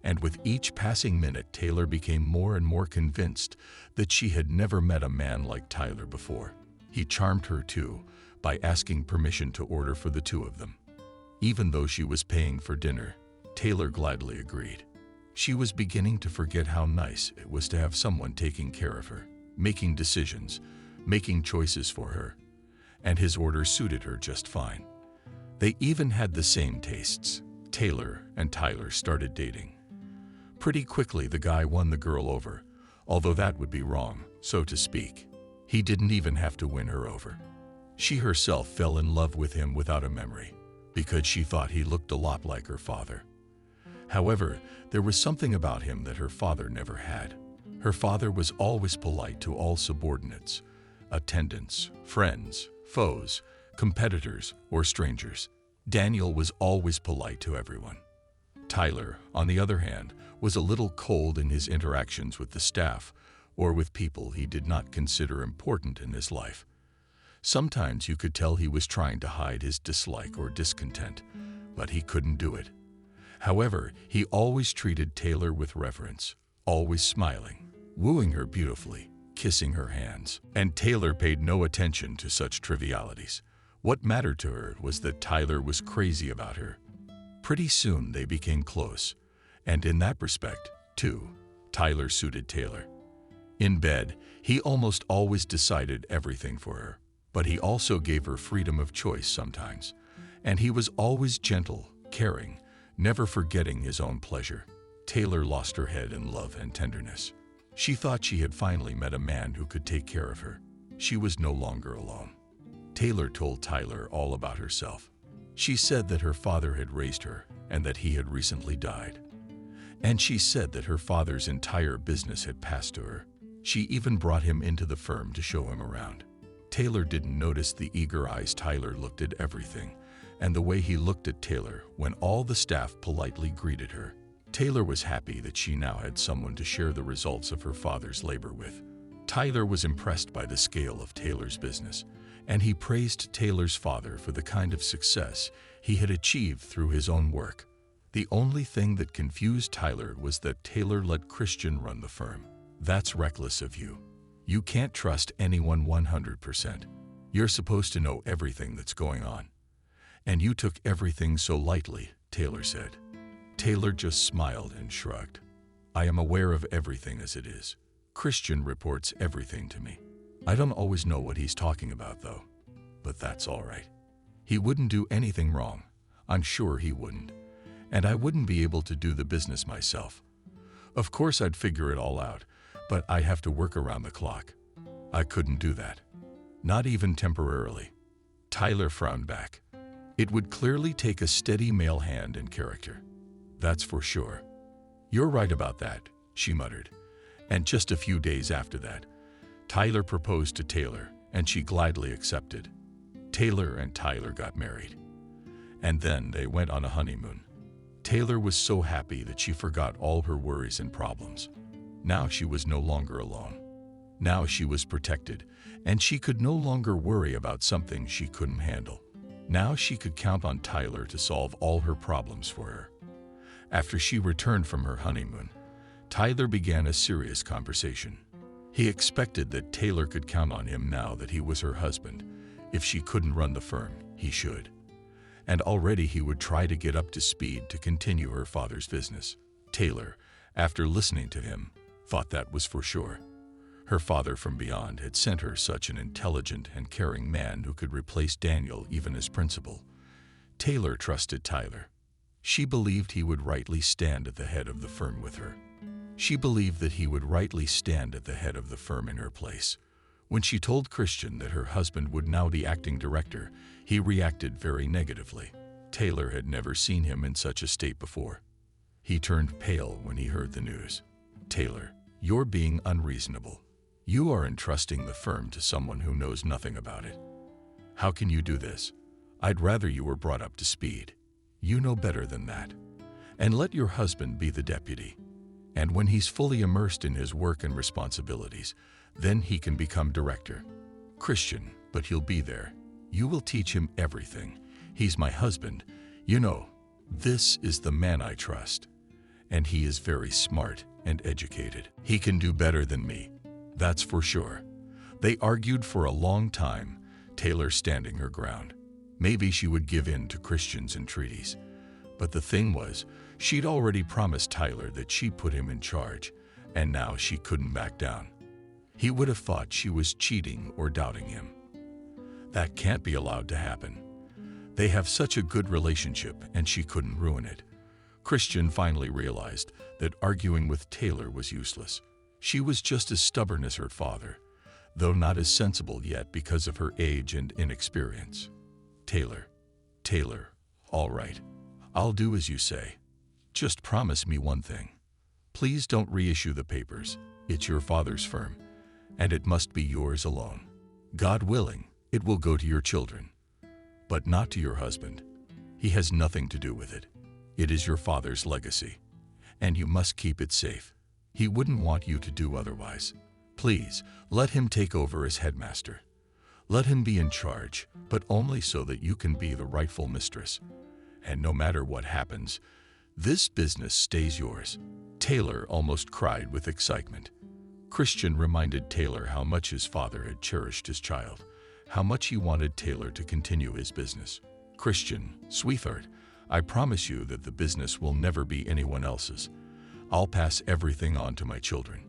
and with each passing minute Taylor became more and more convinced that she had never met a man like Tyler before. He charmed her too, by asking permission to order for the two of them. Even though she was paying for dinner, Taylor gladly agreed. She was beginning to forget how nice it was to have someone taking care of her, making decisions, making choices for her, and his order suited her just fine. They even had the same tastes. Taylor and Tyler started dating. Pretty quickly the guy won the girl over, although that would be wrong, so to speak. He didn't even have to win her over. She herself fell in love with him without a memory, because she thought he looked a lot like her father. However, there was something about him that her father never had. Her father was always polite to all subordinates, attendants, friends, foes, competitors, or strangers. Daniel was always polite to everyone. Tyler, on the other hand, was a little cold in his interactions with the staff or with people he did not consider important in his life. Sometimes you could tell he was trying to hide his dislike or discontent, but he couldn't do it. However, he always treated Taylor with reverence, always smiling, wooing her beautifully, kissing her hands, and Taylor paid no attention to such trivialities. What mattered to her was that Tyler was crazy about her. Pretty soon they became close, and in that respect, too, Tyler suited Taylor. In bed, he almost always decided everything for her, but he also gave her freedom of choice sometimes, and he was always gentle, caring, never forgetting his own pleasure. Taylor lost her head in love and tenderness. She thought she had finally met a man who could take care of her. She was no longer alone. Taylor told Tyler all about herself. She said that her father had raised her and that he had recently died. And she said that her father's entire business had passed to her. She even brought him into the firm to show him around. Taylor didn't notice the eager eyes Tyler looked at everything, and the way he looked at Taylor when all the staff politely greeted her. Taylor was happy that she now had someone to share the results of her father's labor with. Tyler was impressed by the scale of Taylor's business, and he praised Taylor's father for the kind of success he had achieved through his own work. The only thing that confused Tyler was that Taylor let Christian run the firm. "That's reckless of you. You can't trust anyone 100%. You're supposed to know everything that's going on. And you took everything so lightly," Taylor said. Taylor just smiled and shrugged. "I am aware of everything as it is. Christian reports everything to me. I don't always know what he's talking about, though. But that's all right. He wouldn't do anything wrong. I'm sure he wouldn't. And I wouldn't be able to do the business myself. Of course I'd figure it all out, but I have to work around the clock. I couldn't do that. Not even temporarily." Tyler frowned back. It would clearly take a steady male hand and character. "That's for sure." "You're right about that," she muttered. And just a few days after that, Tyler proposed to Taylor, and she gladly accepted. Taylor and Tyler got married. And then they went on a honeymoon. Taylor was so happy that she forgot all her worries and problems. Now she was no longer alone. Now she was protected, and she could no longer worry about something she couldn't handle. Now she could count on Tyler to solve all her problems for her. After she returned from her honeymoon, Tyler began a serious conversation. He expected that Taylor could count on him now that he was her husband. If she couldn't run the firm, he should. And already he would try to get up to speed to continue her father's business. Taylor, after listening to him, thought that was for sure. Her father from beyond had sent her such an intelligent and caring man who could replace Daniel even as principal. Taylor trusted Tyler. She believed he would rightly stand at the head of the firm with her. She believed that he would rightly stand at the head of the firm in her place. When she told Christian that her husband would now be acting director, he reacted very negatively. Taylor had never seen him in such a state before. He turned pale when he heard the news. "Taylor, you're being unreasonable. You are entrusting the firm to someone who knows nothing about it. How can you do this? I'd rather you were brought up to speed. You know better than that. And let your husband be the deputy. And when he's fully immersed in his work and responsibilities, then he can become director. Christian, but he'll be there. You will teach him everything. He's my husband. You know, this is the man I trust. And he is very smart and educated. He can do better than me. That's for sure." They argued for a long time, Taylor standing her ground. Maybe she would give in to Christian's entreaties. But the thing was, she'd already promised Tyler that she'd put him in charge, and now she couldn't back down. He would have thought she was cheating or doubting him. That can't be allowed to happen. They have such a good relationship, and she couldn't ruin it. Christian finally realized that arguing with Taylor was useless. She was just as stubborn as her father, though not as sensible yet because of her age and inexperience. Taylor, all right. I'll do as you say. Just promise me one thing. Please don't reissue the papers. It's your father's firm, and it must be yours alone. God willing, it will go to your children, but not to your husband. He has nothing to do with it. It is your father's legacy, and you must keep it safe. He wouldn't want you to do otherwise. Please, let him take over as headmaster. Let him be in charge, but only so that you can be the rightful mistress. And no matter what happens, this business stays yours." Taylor almost cried with excitement. Christian reminded Taylor how much his father had cherished his child, how much he wanted Taylor to continue his business. "Christian, sweetheart, I promise you that the business will never be anyone else's. I'll pass everything on to my children.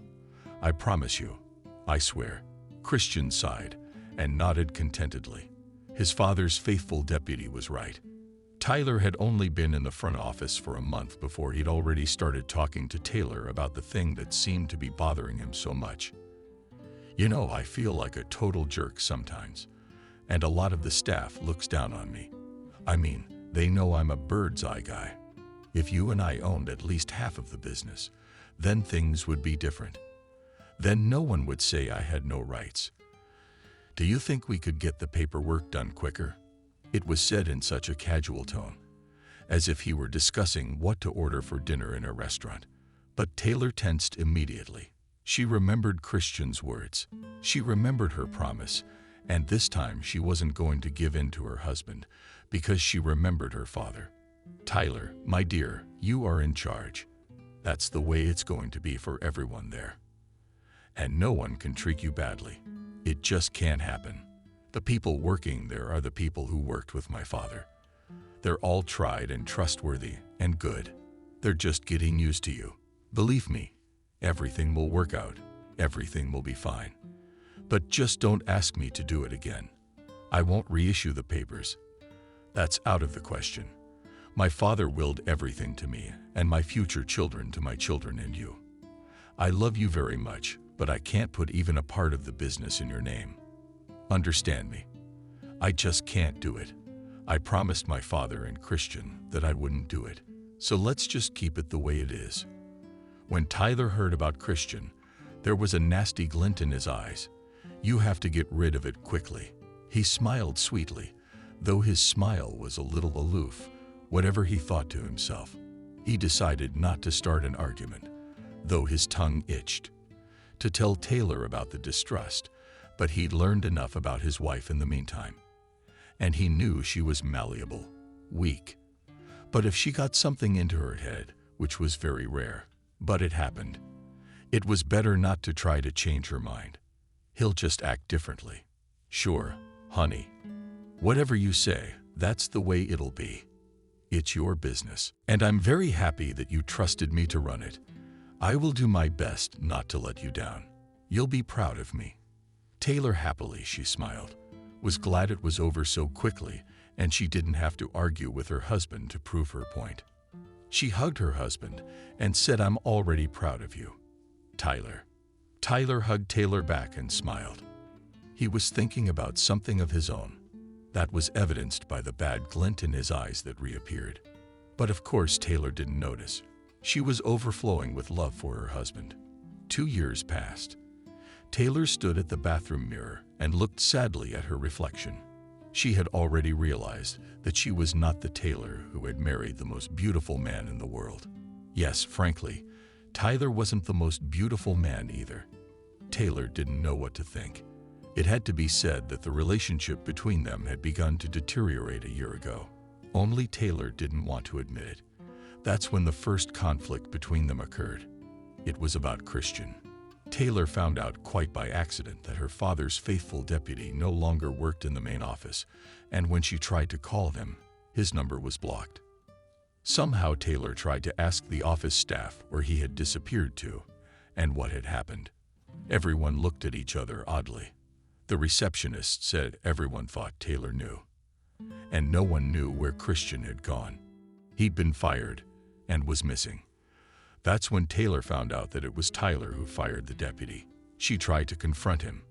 I promise you. I swear." Christian sighed and nodded contentedly. His father's faithful deputy was right. Tyler had only been in the front office for a month before he'd already started talking to Taylor about the thing that seemed to be bothering him so much. "You know, I feel like a total jerk sometimes, and a lot of the staff looks down on me. I mean, they know I'm a bird's eye guy. If you and I owned at least half of the business, then things would be different. Then no one would say I had no rights. Do you think we could get the paperwork done quicker?" It was said in such a casual tone, as if he were discussing what to order for dinner in a restaurant. But Taylor tensed immediately. She remembered Christian's words. She remembered her promise, and this time she wasn't going to give in to her husband because she remembered her father. "Tyler, my dear, you are in charge. That's the way it's going to be for everyone there. And no one can treat you badly. It just can't happen. The people working there are the people who worked with my father. They're all tried and trustworthy and good. They're just getting used to you. Believe me, everything will work out. Everything will be fine. But just don't ask me to do it again. I won't reissue the papers. That's out of the question. My father willed everything to me and my future children to my children and you. I love you very much, but I can't put even a part of the business in your name. Understand me. I just can't do it. I promised my father and Christian that I wouldn't do it, so let's just keep it the way it is." When Tyler heard about Christian, there was a nasty glint in his eyes. "You have to get rid of it quickly." He smiled sweetly, though his smile was a little aloof, whatever he thought to himself. He decided not to start an argument, though his tongue itched, to tell Taylor about the distrust, but he'd learned enough about his wife in the meantime. And he knew she was malleable, weak. But if she got something into her head, which was very rare, but it happened, It was better not to try to change her mind. He'll just act differently. Sure, honey. Whatever you say, that's the way it'll be. It's your business, and I'm very happy that you trusted me to run it. I will do my best not to let you down. You'll be proud of me. Taylor happily, she smiled, was glad it was over so quickly, and she didn't have to argue with her husband to prove her point. She hugged her husband and said, "I'm already proud of you, Tyler." Tyler hugged Taylor back and smiled. He was thinking about something of his own. That was evidenced by the bad glint in his eyes that reappeared. But of course Taylor didn't notice. She was overflowing with love for her husband. 2 years passed. Taylor stood at the bathroom mirror and looked sadly at her reflection. She had already realized that she was not the Taylor who had married the most beautiful man in the world. Yes, frankly, Tyler wasn't the most beautiful man either. Taylor didn't know what to think. It had to be said that the relationship between them had begun to deteriorate a year ago. Only Taylor didn't want to admit it. That's when the first conflict between them occurred. It was about Christian. Taylor found out quite by accident that her father's faithful deputy no longer worked in the main office, and when she tried to call him, his number was blocked. Somehow Taylor tried to ask the office staff where he had disappeared to, and what had happened. Everyone looked at each other oddly. The receptionist said everyone thought Taylor knew, and no one knew where Christian had gone. He'd been fired and was missing. That's when Taylor found out that it was Tyler who fired the deputy. She tried to confront him,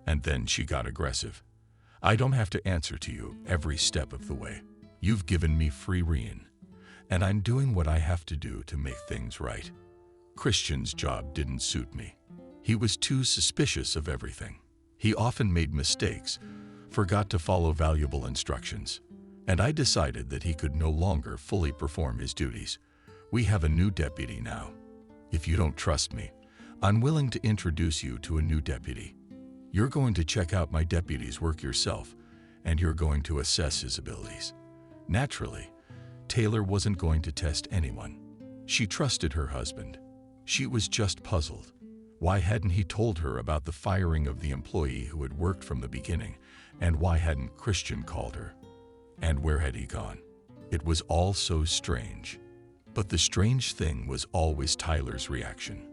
and then she got aggressive. "I don't have to answer to you every step of the way. You've given me free rein, and I'm doing what I have to do to make things right. Christian's job didn't suit me. He was too suspicious of everything. He often made mistakes, forgot to follow valuable instructions, and I decided that he could no longer fully perform his duties. We have a new deputy now. If you don't trust me, I'm willing to introduce you to a new deputy. You're going to check out my deputy's work yourself, and you're going to assess his abilities." Naturally, Taylor wasn't going to test anyone. She trusted her husband. She was just puzzled. Why hadn't he told her about the firing of the employee who had worked from the beginning, and why hadn't Christian called her? And where had he gone? It was all so strange. But the strange thing was always Tyler's reaction.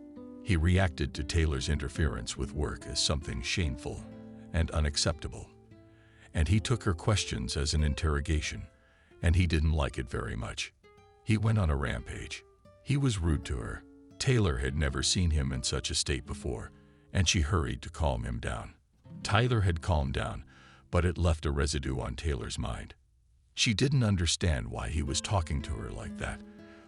He reacted to Taylor's interference with work as something shameful and unacceptable. And he took her questions as an interrogation, and he didn't like it very much. He went on a rampage. He was rude to her. Taylor had never seen him in such a state before, and she hurried to calm him down. Tyler had calmed down, but it left a residue on Taylor's mind. She didn't understand why he was talking to her like that,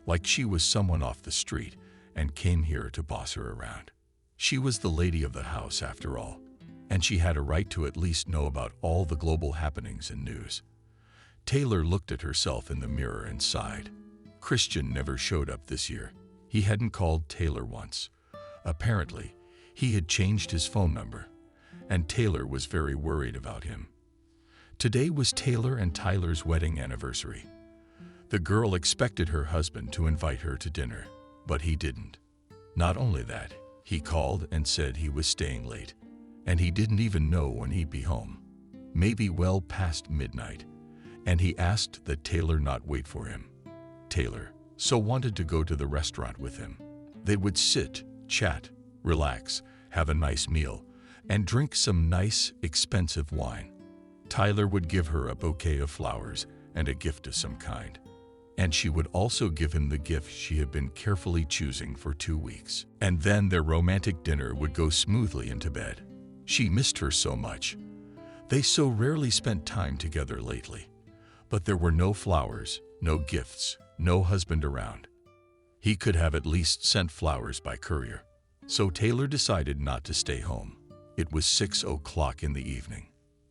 like she was someone off the street and came here to boss her around. She was the lady of the house after all, and she had a right to at least know about all the global happenings and news. Taylor looked at herself in the mirror and sighed. Christian never showed up this year. He hadn't called Taylor once. Apparently, he had changed his phone number, and Taylor was very worried about him. Today was Taylor and Tyler's wedding anniversary. The girl expected her husband to invite her to dinner, but he didn't. Not only that, he called and said he was staying late, and he didn't even know when he'd be home. Maybe well past midnight, and he asked that Taylor not wait for him. Taylor so wanted to go to the restaurant with him. They would sit, chat, relax, have a nice meal, and drink some nice, expensive wine. Tyler would give her a bouquet of flowers and a gift of some kind. And she would also give him the gift she had been carefully choosing for 2 weeks. And then their romantic dinner would go smoothly into bed. She missed her so much. They so rarely spent time together lately. But there were no flowers, no gifts, no husband around. He could have at least sent flowers by courier. So Taylor decided not to stay home. It was 6 o'clock in the evening.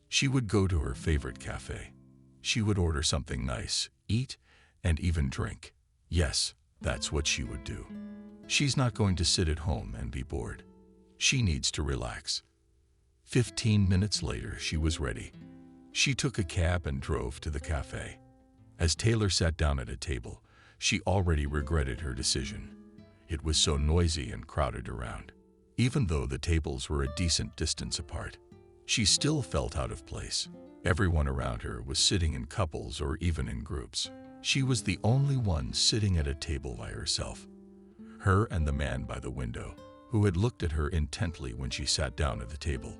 She would go to her favorite cafe. She would order something nice, eat, and even drink. Yes, that's what she would do. She's not going to sit at home and be bored. She needs to relax. 15 minutes later, she was ready. She took a cab and drove to the cafe. As Taylor sat down at a table, she already regretted her decision. It was so noisy and crowded around. Even though the tables were a decent distance apart, she still felt out of place. Everyone around her was sitting in couples or even in groups. She was the only one sitting at a table by herself. Her and the man by the window, who had looked at her intently when she sat down at the table.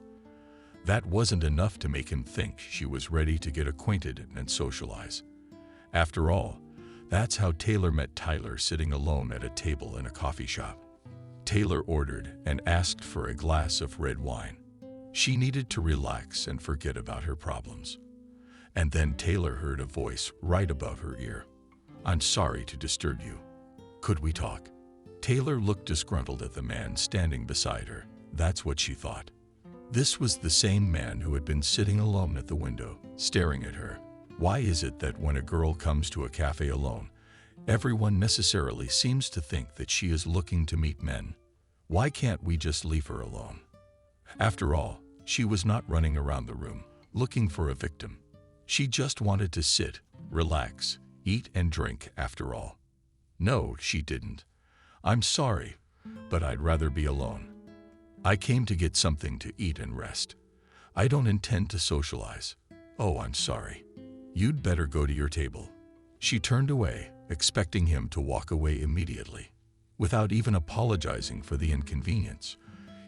That wasn't enough to make him think she was ready to get acquainted and socialize. After all, that's how Taylor met Tyler sitting alone at a table in a coffee shop. Taylor ordered and asked for a glass of red wine. She needed to relax and forget about her problems. And then Taylor heard a voice right above her ear. "I'm sorry to disturb you. Could we talk?" Taylor looked disgruntled at the man standing beside her. That's what she thought. This was the same man who had been sitting alone at the window, staring at her. Why is it that when a girl comes to a cafe alone, everyone necessarily seems to think that she is looking to meet men? Why can't we just leave her alone? After all, she was not running around the room, looking for a victim. She just wanted to sit, relax, eat and drink after all. No, she didn't. "I'm sorry, but I'd rather be alone. I came to get something to eat and rest. I don't intend to socialize." "Oh, I'm sorry. You'd better go to your table." She turned away, expecting him to walk away immediately, without even apologizing for the inconvenience.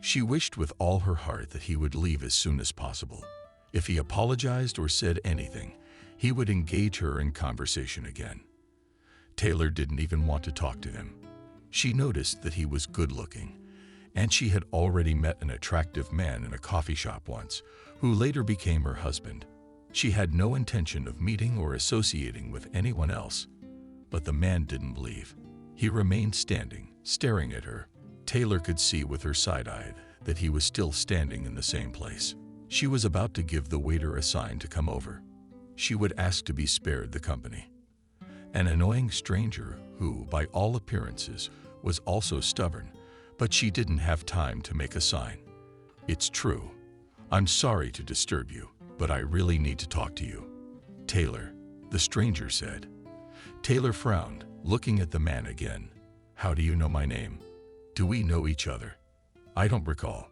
She wished with all her heart that he would leave as soon as possible. If he apologized or said anything, he would engage her in conversation again. Taylor didn't even want to talk to him. She noticed that he was good-looking, and she had already met an attractive man in a coffee shop once, who later became her husband. She had no intention of meeting or associating with anyone else. But the man didn't leave. He remained standing, staring at her. Taylor could see with her side-eye that he was still standing in the same place. She was about to give the waiter a sign to come over. She would ask to be spared the company. An annoying stranger who, by all appearances, was also stubborn, but she didn't have time to make a sign. "It's true. I'm sorry to disturb you, but I really need to talk to you." "Taylor," the stranger said. Taylor frowned, looking at the man again. "How do you know my name? Do we know each other?" "I don't recall.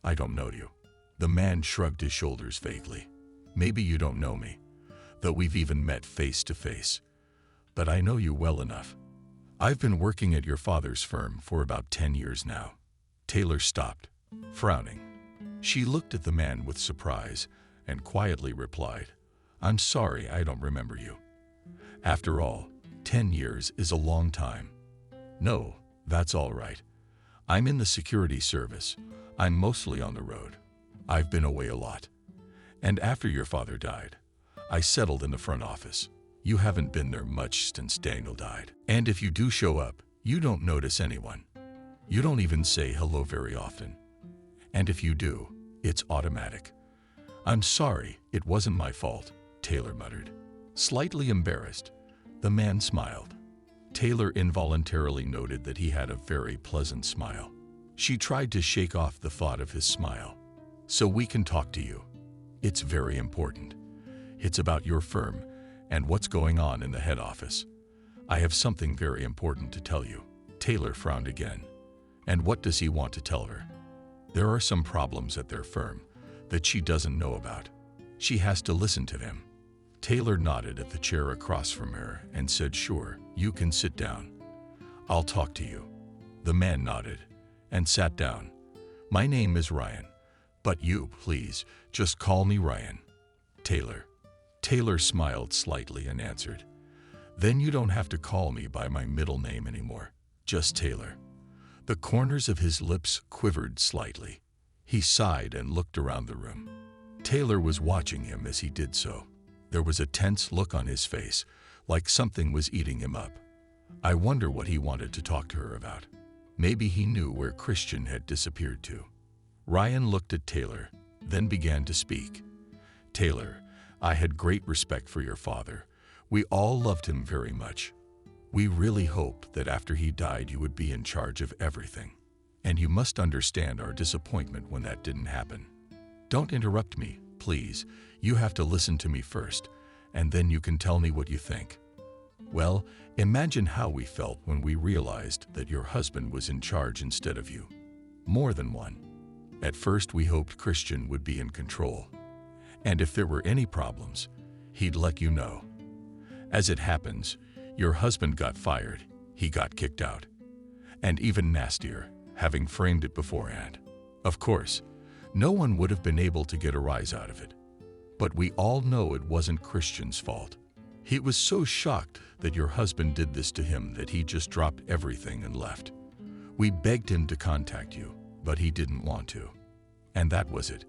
I don't know you." The man shrugged his shoulders vaguely. "Maybe you don't know me, though we've even met face to face. But I know you well enough. I've been working at your father's firm for about 10 years now." Taylor stopped, frowning. She looked at the man with surprise and quietly replied, "I'm sorry, I don't remember you." After all, 10 years is a long time. "No, that's all right. I'm in the security service. I'm mostly on the road. I've been away a lot. And after your father died, I settled in the front office. You haven't been there much since Daniel died. And if you do show up, you don't notice anyone. You don't even say hello very often. And if you do, it's automatic." "I'm sorry, it wasn't my fault," Taylor muttered. Slightly embarrassed, the man smiled. Taylor involuntarily noted that he had a very pleasant smile. She tried to shake off the thought of his smile. "So we can talk to you. It's very important. It's about your firm and what's going on in the head office. I have something very important to tell you." Taylor frowned again. And what does he want to tell her? There are some problems at their firm that she doesn't know about. She has to listen to them. Taylor nodded at the chair across from her and said, "Sure, you can sit down. I'll talk to you." The man nodded and sat down. "My name is Ryan, but you, please, just call me Ryan." "Taylor." Taylor smiled slightly and answered, "Then you don't have to call me by my middle name anymore. Just Taylor." The corners of his lips quivered slightly. He sighed and looked around the room. Taylor was watching him as he did so. There was a tense look on his face, like something was eating him up. I wonder what he wanted to talk to her about. Maybe he knew where Christian had disappeared to. Ryan looked at Taylor, then began to speak. "Taylor, I had great respect for your father. We all loved him very much. We really hoped that after he died you would be in charge of everything. And you must understand our disappointment when that didn't happen." "Don't interrupt me, please. You have to listen to me first, and then you can tell me what you think." Well, imagine how we felt when we realized that your husband was in charge instead of you. More than one. At first, we hoped Christian would be in control. And if there were any problems, he'd let you know. As it happens, your husband got fired, he got kicked out. And even nastier, having framed it beforehand. Of course, no one would have been able to get a rise out of it. But we all know it wasn't Christian's fault. He was so shocked that your husband did this to him that he just dropped everything and left. We begged him to contact you, but he didn't want to. And that was it.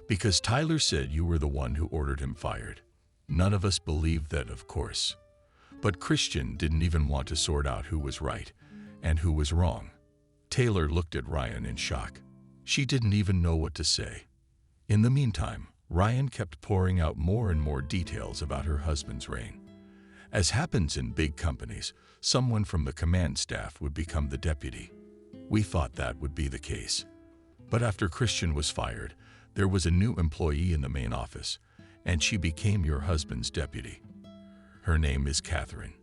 Because Tyler said you were the one who ordered him fired. None of us believed that, of course. But Christian didn't even want to sort out who was right and who was wrong. Taylor looked at Ryan in shock. She didn't even know what to say. In the meantime, Ryan kept pouring out more and more details about her husband's reign. As happens in big companies, someone from the command staff would become the deputy. We thought that would be the case. But after Christian was fired, there was a new employee in the main office, and she became your husband's deputy. Her name is Catherine.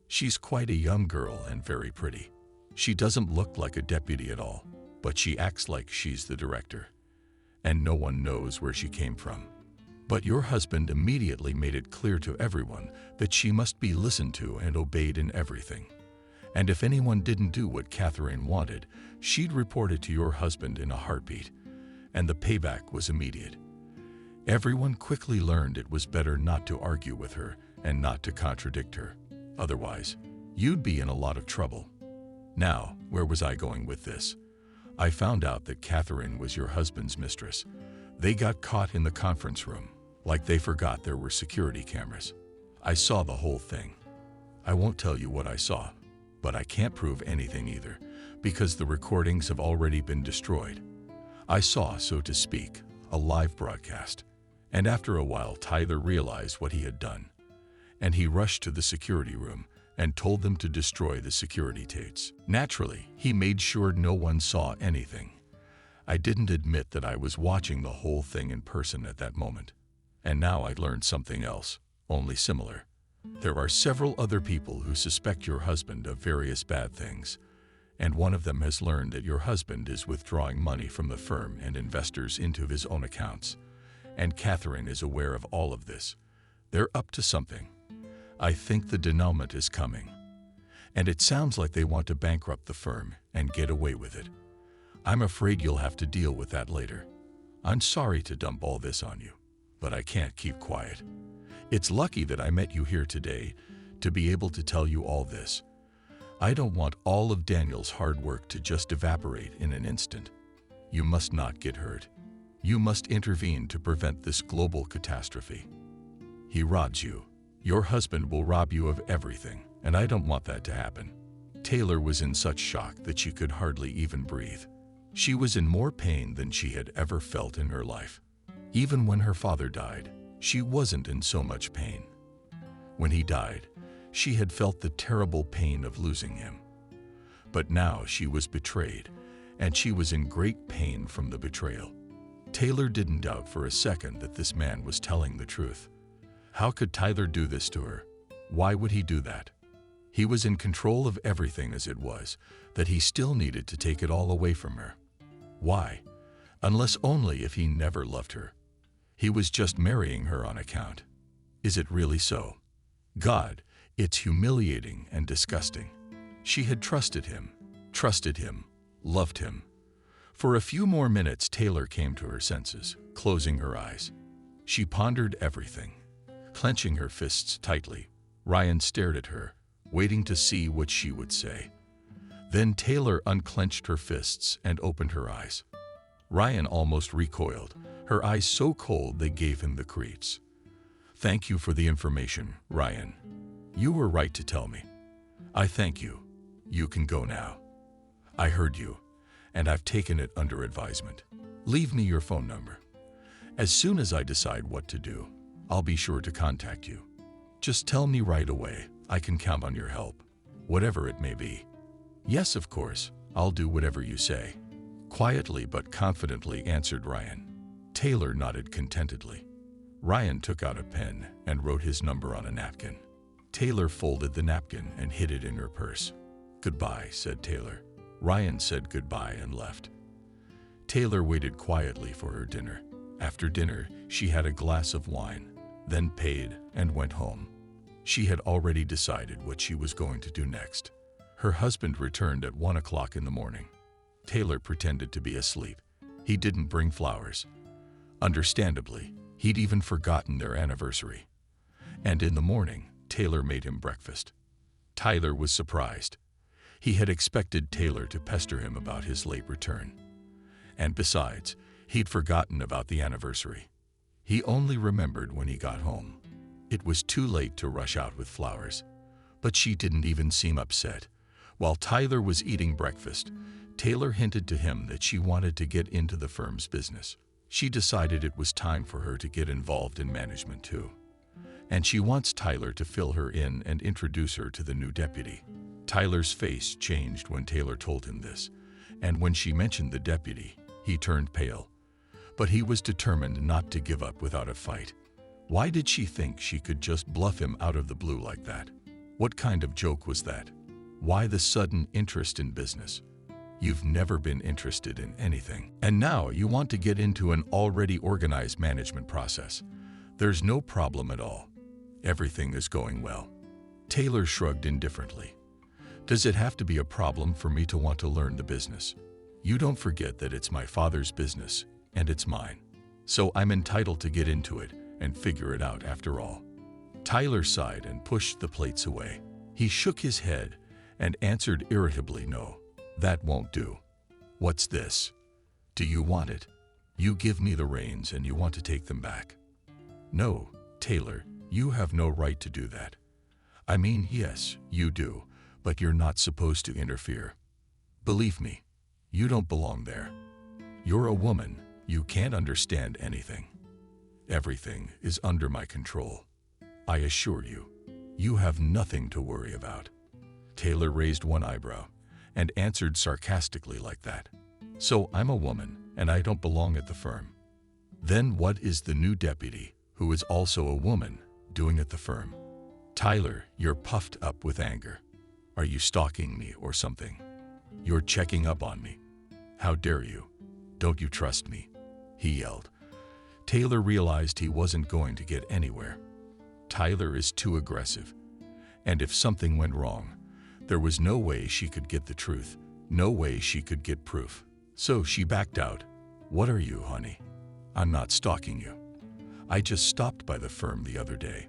She's quite a young girl and very pretty. She doesn't look like a deputy at all, but she acts like she's the director. And no one knows where she came from. But your husband immediately made it clear to everyone that she must be listened to and obeyed in everything. And if anyone didn't do what Catherine wanted, she'd report it to your husband in a heartbeat. And the payback was immediate. Everyone quickly learned it was better not to argue with her and not to contradict her. Otherwise, you'd be in a lot of trouble. Now, where was I going with this? I found out that Catherine was your husband's mistress. They got caught in the conference room, like they forgot there were security cameras. I saw the whole thing. I won't tell you what I saw, but I can't prove anything either, because the recordings have already been destroyed. I saw, so to speak, a live broadcast. And after a while, Tyler realized what he had done. And he rushed to the security room and told them to destroy the security tapes. Naturally, he made sure no one saw anything. I didn't admit that I was watching the whole thing in person at that moment. And now I learned something else, only similar. There are several other people who suspect your husband of various bad things. And one of them has learned that your husband is withdrawing money from the firm and investors into his own accounts. And Catherine is aware of all of this. They're up to something. I think the denouement is coming. And it sounds like they want to bankrupt the firm and get away with it. I'm afraid you'll have to deal with that later. I'm sorry to dump all this on you, but I can't keep quiet. It's lucky that I met you here today to be able to tell you all this. I don't want all of Daniel's hard work to just evaporate in an instant. You must not get hurt. You must intervene to prevent this global catastrophe. He robs you. Your husband will rob you of everything, and I don't want that to happen. Taylor was in such shock that she could hardly even breathe. She was in more pain than she had ever felt in her life. Even when her father died, she wasn't in so much pain. When he died, she had felt the terrible pain of losing him. But now she was betrayed, and she was in great pain from the betrayal. Taylor didn't doubt for a second that this man was telling the truth. How could Tyler do this to her? Why would he do that? He was in control of everything as it was, that he still needed to take it all away from her. Why? Unless only if he never loved her. He was just marrying her on account. Is it really so? God, it's humiliating and disgusting. She had trusted him, loved him. For a few more minutes, Taylor came to her senses, closing her eyes. She pondered everything. Clenching her fists tightly, Ryan stared at her, waiting to see what she would say. Then Taylor unclenched her fists and opened her eyes. Ryan almost recoiled, her eyes so cold they gave him the creeps. Thank you for the information, Ryan. You were right to tell me. I thank you. You can go now. I heard you, and I've taken it under advisement. Leave me your phone number. As soon as I decide what to do, I'll be sure to contact you. Just tell me right away. I can count on your help, whatever it may be. Yes, of course, I'll do whatever you say. Quietly but confidently answered Ryan. Taylor nodded contentedly. Ryan took out a pen and wrote his number on a napkin. Taylor folded the napkin and hid it in her purse. "Goodbye," said Taylor. Ryan said goodbye and left. Taylor waited quietly for her dinner. After dinner, she had a glass of wine, then paid and went home. She had already decided what she was going to do next. Her husband returned at 1 o'clock in the morning. Taylor pretended to be asleep. He didn't bring flowers. Understandably, he'd even forgotten their anniversary. And in the morning, Taylor made him breakfast. Tyler was surprised. He had expected Taylor to pester him about his late return. And besides, he'd forgotten about the anniversary. He only remembered when he got home. It was too late to rush out with flowers. But she didn't even seem upset. While Tyler was eating breakfast, Taylor hinted to him that she wanted to get into the firm's business. She decided it was time for her to get involved in management too. And she wants Tyler to fill her in and introduce her to the new deputy. Tyler's face changed when Taylor told him this, and when she mentioned the deputy, he turned pale. But he was determined not to give up without a fight. Why did she think she could just bluff him out of the blue like that? What kind of joke was that? Why the sudden interest in business? You've never been interested in anything. And now you want to get into an already organized management process. There's no problem at all. Everything is going well. Taylor shrugged indifferently. Does it have to be a problem for me to want to learn the business? You don't forget that it's my father's business, and it's mine. So I'm entitled to get into it and figure it out after all. Tyler sighed and pushed the plates away. He shook his head and answered irritably, "No, that won't do." "What's this? Do you want it? You give me the reins and you want to take them back." "No, Taylor, you have no right to do that." "I mean, yes, you do, but you're not supposed to interfere. Believe me, you don't belong there. You're a woman, you can't understand anything. Everything is under my control. I assure you, you have nothing to worry about." Taylor raised one eyebrow and answered sarcastically like that. "So I'm a woman and I don't belong at the firm. Then what is the new deputy, who is also a woman, doing at the firm?" "Tyler, you're puffed up with anger. Are you stalking me or something? You're checking up on me. How dare you? Don't you trust me?" he yelled. Taylor realized he wasn't going to get anywhere. Tyler is too aggressive. And if something went wrong, there was no way she could get the truth, no way she could get proof. So she backed out. "What are you, honey? I'm not stalking you. I just stopped by the firm the other day.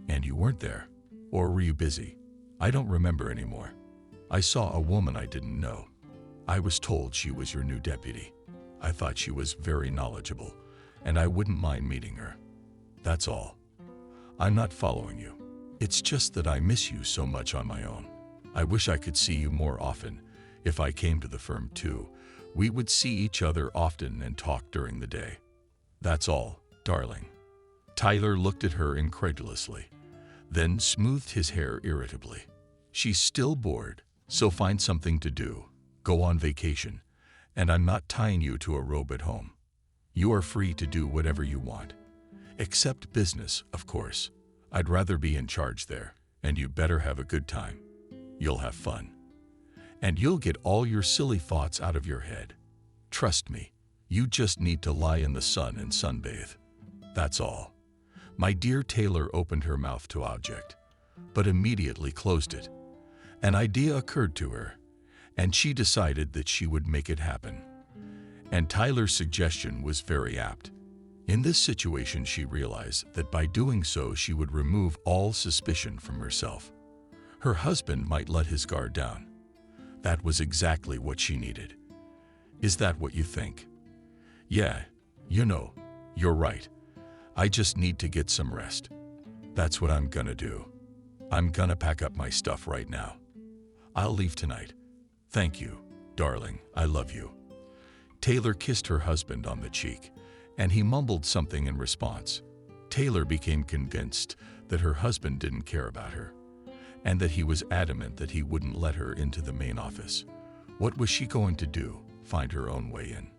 And you weren't there. Or were you busy? I don't remember anymore. I saw a woman I didn't know. I was told she was your new deputy. I thought she was very knowledgeable, and I wouldn't mind meeting her. That's all. I'm not following you. It's just that I miss you so much on my own. I wish I could see you more often. If I came to the firm too, we would see each other often and talk during the day. That's all, darling." Tyler looked at her incredulously, then smoothed his hair irritably. "She's still bored, so find something to do. Go on vacation, and I'm not tying you to a robe at home. You are free to do whatever you want. Except business, of course. I'd rather be in charge there, and you better have a good time. You'll have fun. And you'll get all your silly thoughts out of your head. Trust me, you just need to lie in the sun and sunbathe. That's all." My dear Taylor opened her mouth to object, but immediately closed it. An idea occurred to her, and she decided that she would make it happen. And Tyler's suggestion was very apt. In this situation, she realized that by doing so, she would remove all suspicion from herself. Her husband might let his guard down. That was exactly what she needed. "Is that what you think?" "Yeah, you're right. I just need to get some rest. That's what I'm gonna do. I'm gonna pack up my stuff right now. I'll leave tonight. Thank you, darling, I love you." Taylor kissed her husband on the cheek, and he mumbled something in response. Taylor became convinced that her husband didn't care about her, and that he was adamant that he wouldn't let her into the main office. What was she going to do? Find her own way in?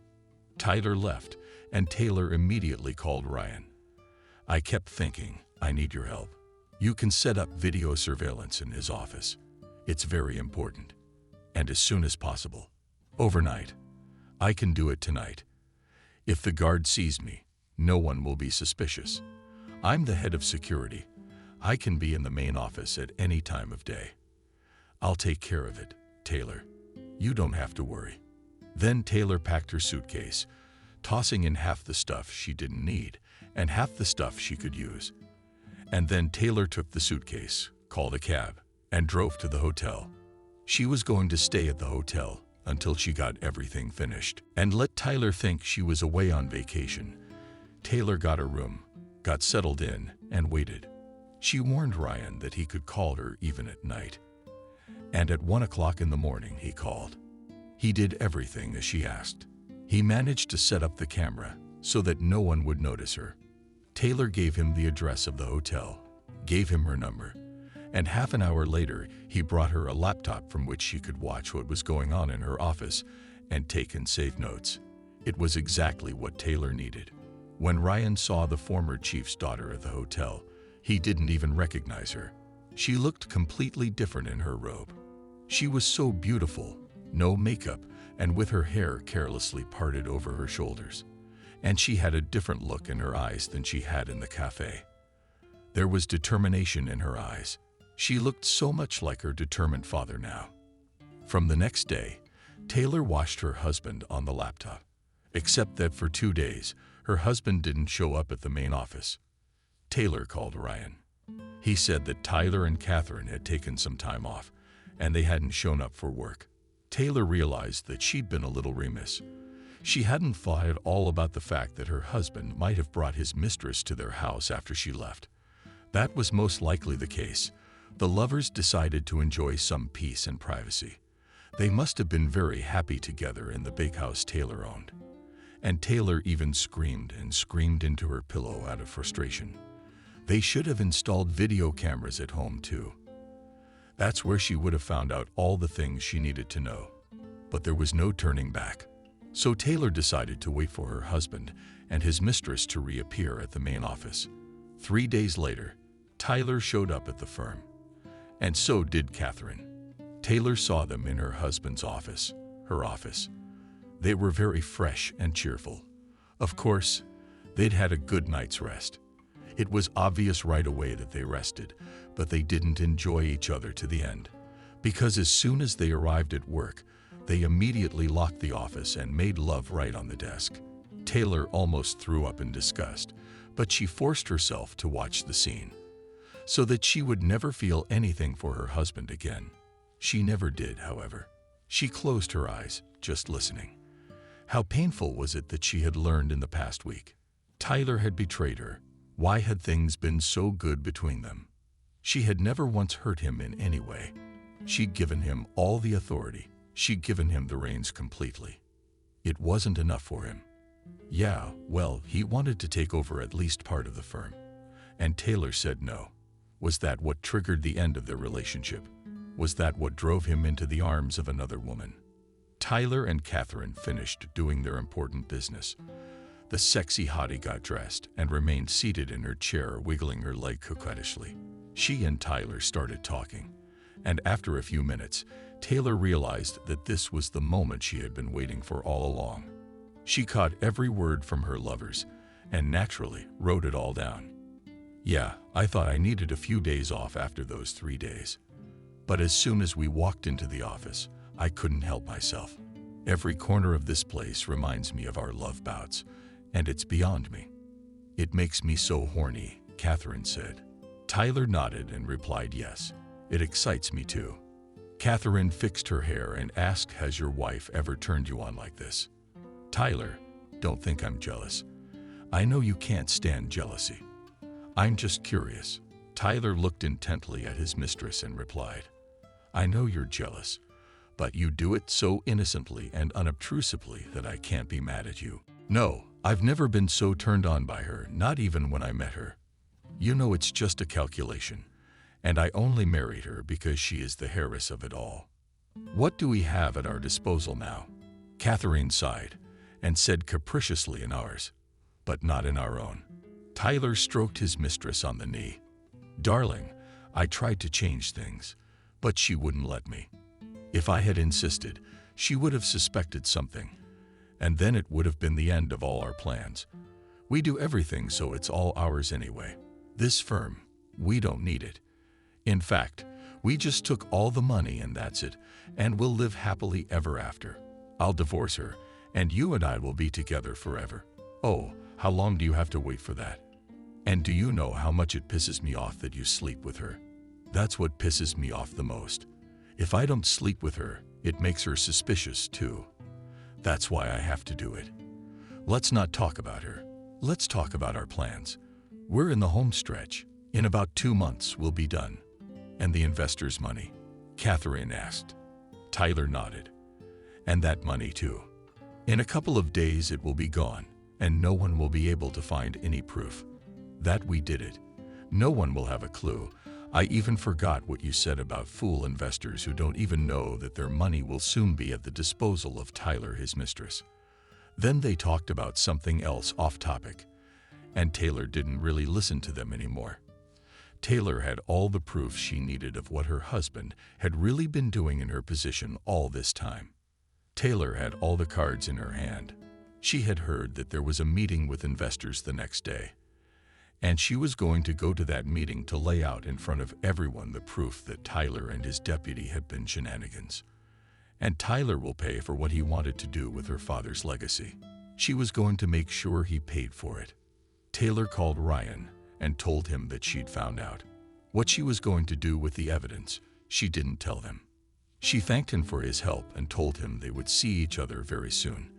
Tyler left, and Taylor immediately called Ryan. "I kept thinking, I need your help. You can set up video surveillance in his office. It's very important. And as soon as possible. Overnight. I can do it tonight. If the guard sees me, no one will be suspicious. I'm the head of security. I can be in the main office at any time of day. I'll take care of it, Taylor. You don't have to worry. Then Taylor packed her suitcase, tossing in half the stuff she didn't need and half the stuff she could use. And then Taylor took the suitcase, called a cab, and drove to the hotel. She was going to stay at the hotel until she got everything finished and let Tyler think she was away on vacation. Taylor got a room, got settled in, and waited. She warned Ryan that he could call her even at night. And at 1 o'clock in the morning, he called. He did everything as she asked. He managed to set up the camera so that no one would notice her. Taylor gave him the address of the hotel, gave him her number, and half an hour later, he brought her a laptop from which she could watch what was going on in her office and take and save notes. It was exactly what Taylor needed. When Ryan saw the former chief's daughter at the hotel, he didn't even recognize her. She looked completely different in her robe. She was so beautiful, no makeup, and with her hair carelessly parted over her shoulders. And she had a different look in her eyes than she had in the cafe. There was determination in her eyes. She looked so much like her determined father now. From the next day, Taylor watched her husband on the laptop. Except that for 2 days, her husband didn't show up at the main office. Taylor called Ryan. He said that Tyler and Catherine had taken some time off, and they hadn't shown up for work. Taylor realized that she'd been a little remiss. She hadn't thought at all about the fact that her husband might have brought his mistress to their house after she left. That was most likely the case. The lovers decided to enjoy some peace and privacy. They must have been very happy together in the big house Taylor owned. And Taylor even screamed and screamed into her pillow out of frustration. They should have installed video cameras at home too. That's where she would have found out all the things she needed to know. But there was no turning back. So Taylor decided to wait for her husband and his mistress to reappear at the main office. 3 days later, Tyler showed up at the firm. And so did Catherine. Taylor saw them in her husband's office, her office. They were very fresh and cheerful. Of course, they'd had a good night's rest. It was obvious right away that they rested, but they didn't enjoy each other to the end. Because as soon as they arrived at work, they immediately locked the office and made love right on the desk. Taylor almost threw up in disgust, but she forced herself to watch the scene, so that she would never feel anything for her husband again. She never did, however. She closed her eyes, just listening. How painful was it that she had learned in the past week? Tyler had betrayed her. Why had things been so good between them? She had never once hurt him in any way. She'd given him all the authority. She'd given him the reins completely. It wasn't enough for him. Yeah, well, he wanted to take over at least part of the firm. And Taylor said no. Was that what triggered the end of their relationship? Was that what drove him into the arms of another woman? Tyler and Catherine finished doing their important business. The sexy hottie got dressed and remained seated in her chair, wiggling her leg coquettishly. She and Tyler started talking, and after a few minutes, Taylor realized that this was the moment she had been waiting for all along. She caught every word from her lovers and naturally wrote it all down. Yeah, I thought I needed a few days off after those 3 days. But as soon as we walked into the office, I couldn't help myself. Every corner of this place reminds me of our love bouts, and it's beyond me. It makes me so horny, Catherine said. Tyler nodded and replied yes. It excites me too. Catherine fixed her hair and asked, has your wife ever turned you on like this? Tyler, don't think I'm jealous. I know you can't stand jealousy. I'm just curious. Tyler looked intently at his mistress and replied, I know you're jealous, but you do it so innocently and unobtrusively that I can't be mad at you. No, I've never been so turned on by her, not even when I met her. You know, it's just a calculation, and I only married her because she is the heiress of it all. What do we have at our disposal now? Catherine sighed and said capriciously, in ours, but not in our own. Tyler stroked his mistress on the knee. Darling, I tried to change things, but she wouldn't let me. If I had insisted, she would have suspected something, and then it would have been the end of all our plans. We do everything so it's all ours anyway. This firm, we don't need it. In fact, we just took all the money and that's it, and we'll live happily ever after. I'll divorce her, and you and I will be together forever. Oh, how long do you have to wait for that? And do you know how much it pisses me off that you sleep with her? That's what pisses me off the most. If I don't sleep with her, it makes her suspicious too. That's why I have to do it. Let's not talk about her. Let's talk about our plans. We're in the home stretch. In about 2 months, we'll be done. And the investor's money? Catherine asked. Tyler nodded. And that money too. In a couple of days it will be gone, and no one will be able to find any proof that we did it. No one will have a clue. I even forgot what you said about fool investors who don't even know that their money will soon be at the disposal of Tyler, his mistress. Then they talked about something else off topic, and Taylor didn't really listen to them anymore. Taylor had all the proof she needed of what her husband had really been doing in her position all this time. Taylor had all the cards in her hand. She had heard that there was a meeting with investors the next day, and she was going to go to that meeting to lay out in front of everyone the proof that Tyler and his deputy had been shenanigans. And Tyler will pay for what he wanted to do with her father's legacy. She was going to make sure he paid for it. Taylor called Ryan and told him that she'd found out. What she was going to do with the evidence, she didn't tell them. She thanked him for his help and told him they would see each other very soon.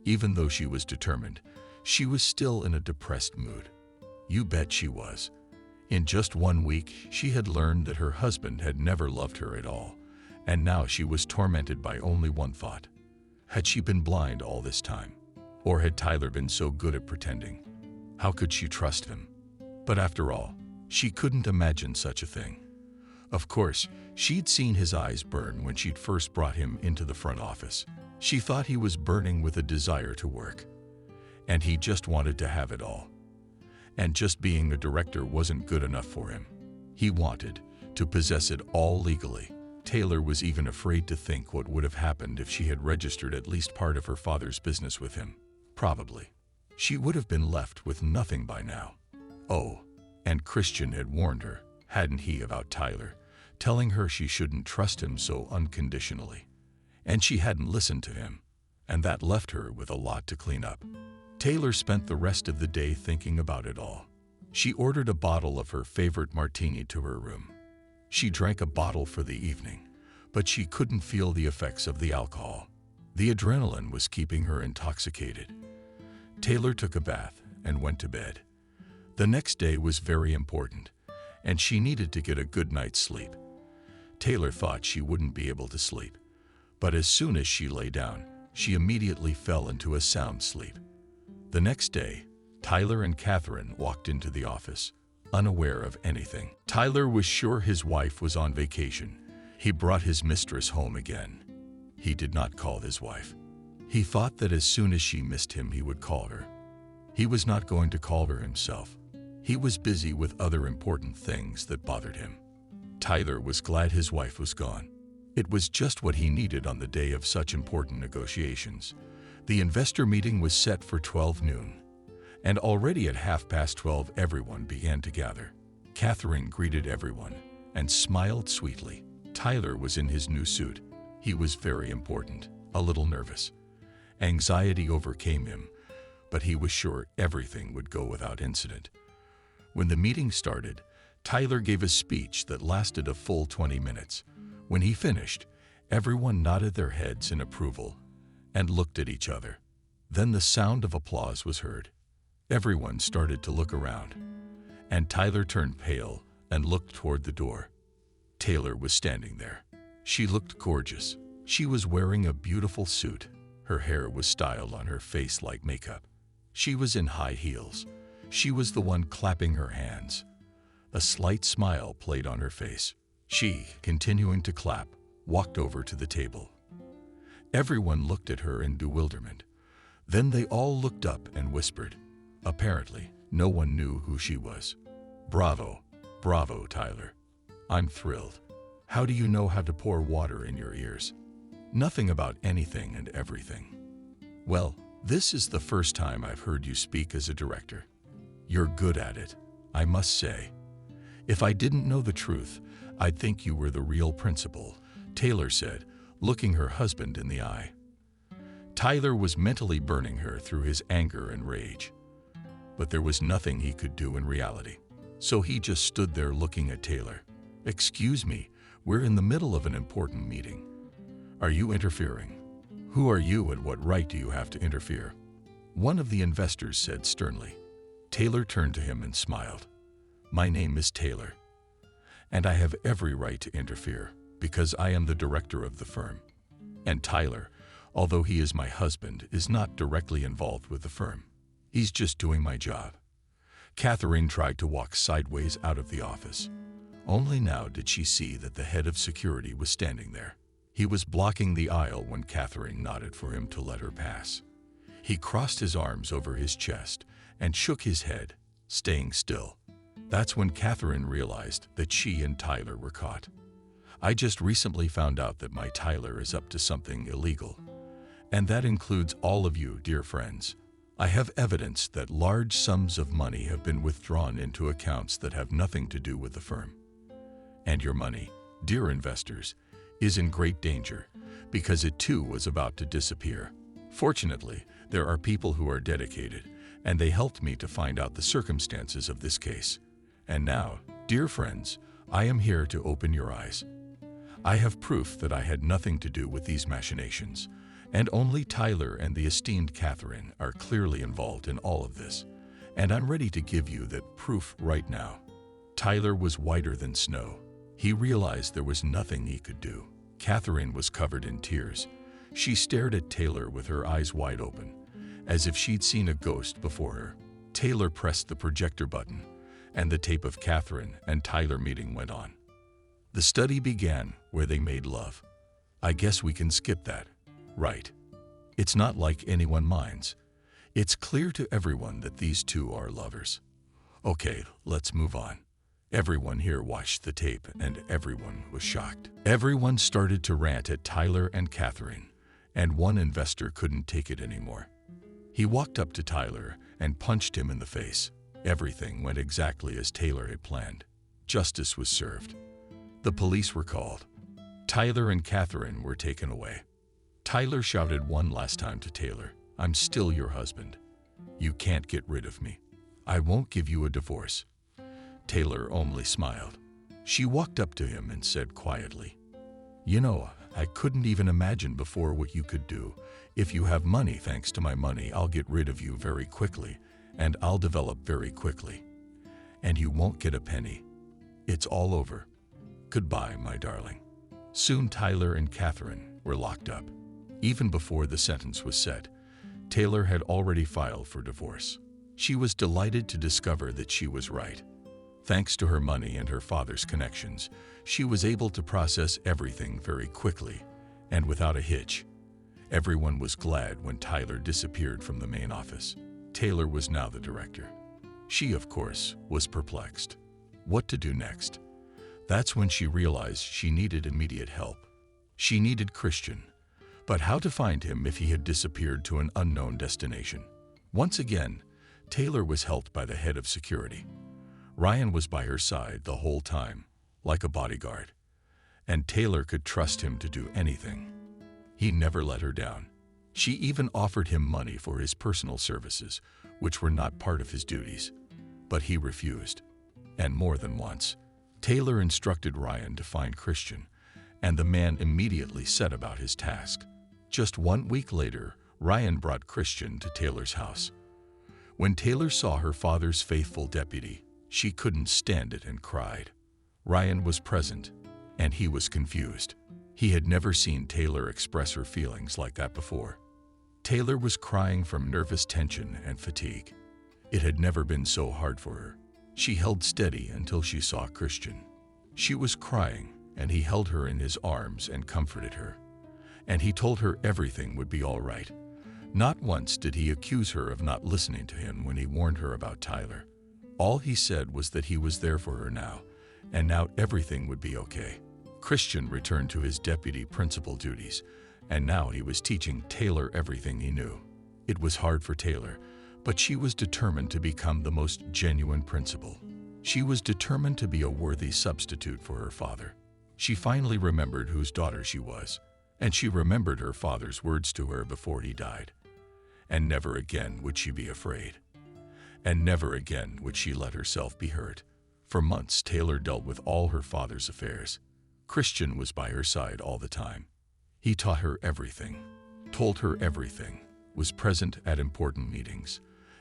Even though she was determined, she was still in a depressed mood. You bet she was. In just 1 week, she had learned that her husband had never loved her at all, and now she was tormented by only one thought. Had she been blind all this time? Or had Tyler been so good at pretending? How could she trust him? But after all, she couldn't imagine such a thing. Of course, she'd seen his eyes burn when she'd first brought him into the front office. She thought he was burning with a desire to work, and he just wanted to have it all. And just being a director wasn't good enough for him. He wanted to possess it all legally. Taylor was even afraid to think what would have happened if she had registered at least part of her father's business with him. Probably. She would have been left with nothing by now. Oh, and Christian had warned her, hadn't he, about Tyler, telling her she shouldn't trust him so unconditionally. And she hadn't listened to him, and that left her with a lot to clean up. Taylor spent the rest of the day thinking about it all. She ordered a bottle of her favorite martini to her room. She drank a bottle for the evening, but she couldn't feel the effects of the alcohol. The adrenaline was keeping her intoxicated. Taylor took a bath and went to bed. The next day was very important, and she needed to get a good night's sleep. Taylor thought she wouldn't be able to sleep, but as soon as she lay down, she immediately fell into a sound sleep. The next day, Tyler and Catherine walked into the office, unaware of anything. Tyler was sure his wife was on vacation. He brought his mistress home again. He did not call his wife. He thought that as soon as she missed him, he would call her. He was not going to call her himself. He was busy with other important things that bothered him. Tyler was glad his wife was gone. It was just what he needed on the day of such important negotiations. The investor meeting was set for 12 noon, and already at 12:30 everyone began to gather. Catherine greeted everyone and smiled sweetly. Tyler was in his new suit. He was very important, a little nervous. Anxiety overcame him, but he was sure everything would go without incident. When the meeting started, Tyler gave a speech that lasted a full 20 minutes. When he finished, everyone nodded their heads in approval and looked at each other. Then the sound of applause was heard. Everyone started to look around, and Tyler turned pale and looked toward the door. Taylor was standing there. She looked gorgeous. She was wearing a beautiful suit. Her hair was styled on her face like makeup. She was in high heels. She was the one clapping her hands. A slight smile played on her face. She, continuing to clap, walked over to the table. Everyone looked at her in bewilderment. Then they all looked up and whispered. Apparently, no one knew who she was. Bravo, Bravo, Tyler. I'm thrilled. How do you know how to pour water in your ears? Nothing about anything and everything. Well, this is the first time I've heard you speak as a director. You're good at it, I must say. If I didn't know the truth, I'd think you were the real principal, Taylor said, looking her husband in the eye. Tyler was mentally burning her through his anger and rage. But there was nothing he could do in reality. So he just stood there looking at Taylor. Excuse me, we're in the middle of an important meeting. Are you interfering? Who are you and what right do you have to interfere? One of the investors said sternly. Taylor turned to him and smiled. My name is Taylor, and I have every right to interfere because I am the director of the firm. And Tyler, although he is my husband, is not directly involved with the firm. He's just doing my job. Catherine tried to walk sideways out of the office. Only now did she see that the head of security was standing there. He was blocking the aisle when Catherine nodded for him to let her pass. He crossed his arms over his chest and shook his head, staying still. That's when Catherine realized that she and Tyler were caught. I just recently found out that my Tyler is up to something illegal. And that includes all of you, dear friends. I have evidence that large sums of money have been withdrawn into accounts that have nothing to do with the firm. And your money, dear investors, is in great danger because it too was about to disappear. Fortunately, there are people who are dedicated, and they helped me to find out the circumstances of this case. And now, dear friends, I am here to open your eyes. I have proof that I had nothing to do with these machinations, and only Tyler and the esteemed Catherine are clearly involved in all of this, and I'm ready to give you that proof right now. Tyler was whiter than snow. He realized there was nothing he could do. Catherine was covered in tears. She stared at Taylor with her eyes wide open, as if she'd seen a ghost before her. Taylor pressed the projector button, and the tape of Catherine and Tyler meeting went on. The study began where they made love. I guess we can skip that, right? It's not like anyone minds. It's clear to everyone that these two are lovers. Okay, let's move on. Everyone here watched the tape and everyone was shocked. Everyone started to rant at Tyler and Catherine, and one investor couldn't take it anymore. He walked up to Tyler and punched him in the face. Everything went exactly as Taylor had planned. Justice was served. The police were called. Tyler and Catherine were taken away. Tyler shouted one last time to Taylor, I'm still your husband. You can't get rid of me. I won't give you a divorce. Taylor only smiled. She walked up to him and said quietly, You know, I couldn't even imagine before what you could do. If you have money, thanks to my money, I'll get rid of you very quickly, and I'll develop very quickly. And you won't get a penny. It's all over. Goodbye, my darling. Soon Tyler and Catherine were locked up. Even before the sentence was said, Taylor had already filed for divorce. She was delighted to discover that she was right. Thanks to her money and her father's connections, she was able to process everything very quickly and without a hitch. Everyone was glad when Tyler disappeared from the main office. Taylor was now the director. She, of course, was perplexed. What to do next? That's when she realized she needed immediate help. She needed Christian, but how to find him if he had disappeared to an unknown destination? Once again, Taylor was helped by the head of security. Ryan was by her side the whole time, like a bodyguard, and Taylor could trust him to do anything. He never let her down. She even offered him money for his personal services, which were not part of his duties, but he refused. And more than once, Taylor instructed Ryan to find Christian, and the man immediately set about his task. Just 1 week later, Ryan brought Christian to Taylor's house. When Taylor saw her father's faithful deputy, she couldn't stand it and cried. Ryan was present, and he was confused. He had never seen Taylor express her feelings like that before. Taylor was crying from nervous tension and fatigue. It had never been so hard for her. She held steady until she saw Christian. She was crying, and he held her in his arms and comforted her. And he told her everything would be all right. Not once did he accuse her of not listening to him when he warned her about Tyler. All he said was that he was there for her now, and now everything would be okay. Christian returned to his deputy principal duties, and now he was teaching Taylor everything he knew. It was hard for Taylor, but she was determined to become the most genuine principal. She was determined to be a worthy substitute for her father. She finally remembered whose daughter she was, and she remembered her father's words to her before he died. And never again would she be afraid. And never again would she let herself be hurt. For months, Taylor dealt with all her father's affairs. Christian was by her side all the time. He taught her everything, told her everything, was present at important meetings,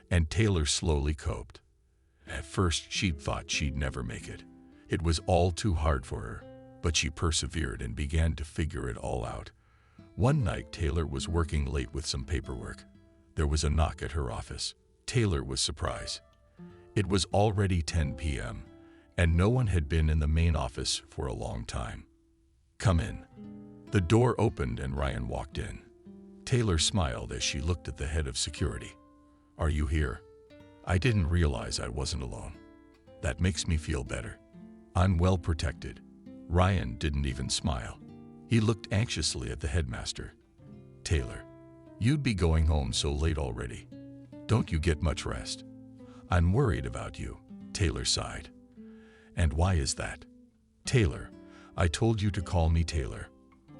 and Taylor slowly coped. At first, she thought she'd never make it. It was all too hard for her, but she persevered and began to figure it all out. One night, Taylor was working late with some paperwork. There was a knock at her office. Taylor was surprised. It was already 10 p.m., and no one had been in the main office for a long time. "Come in." The door opened and Ryan walked in. Taylor smiled as she looked at the head of security. "Are you here? I didn't realize I wasn't alone. That makes me feel better. I'm well protected." Ryan didn't even smile. He looked anxiously at the headmaster. "Taylor, you'd be going home so late already. Don't you get much rest?" "I'm worried about you," Taylor sighed. "And why is that?" "Taylor, I told you to call me Taylor."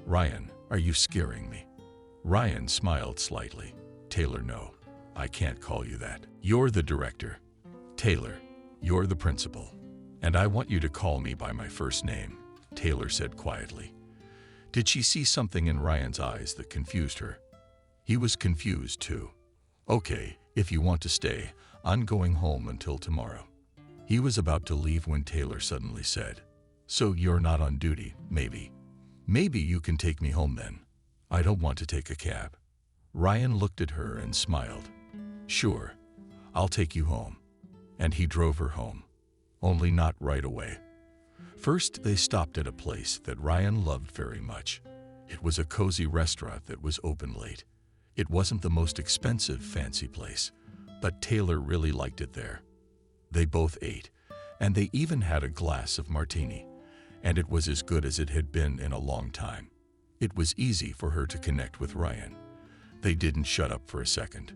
"Ryan, are you scaring me?" Ryan smiled slightly. "Taylor, no, I can't call you that. You're the director. Taylor, you're the principal. And I want you to call me by my first name," Taylor said quietly. Did she see something in Ryan's eyes that confused her? He was confused too. "Okay, if you want to stay, I'm going home until tomorrow." He was about to leave when Taylor suddenly said, "So you're not on duty, maybe? Maybe you can take me home then. I don't want to take a cab." Ryan looked at her and smiled. "Sure, I'll take you home." And he drove her home. Only not right away. First, they stopped at a place that Ryan loved very much. It was a cozy restaurant that was open late. It wasn't the most expensive, fancy place, but Taylor really liked it there. They both ate, and they even had a glass of martini, and it was as good as it had been in a long time. It was easy for her to connect with Ryan. They didn't shut up for a second.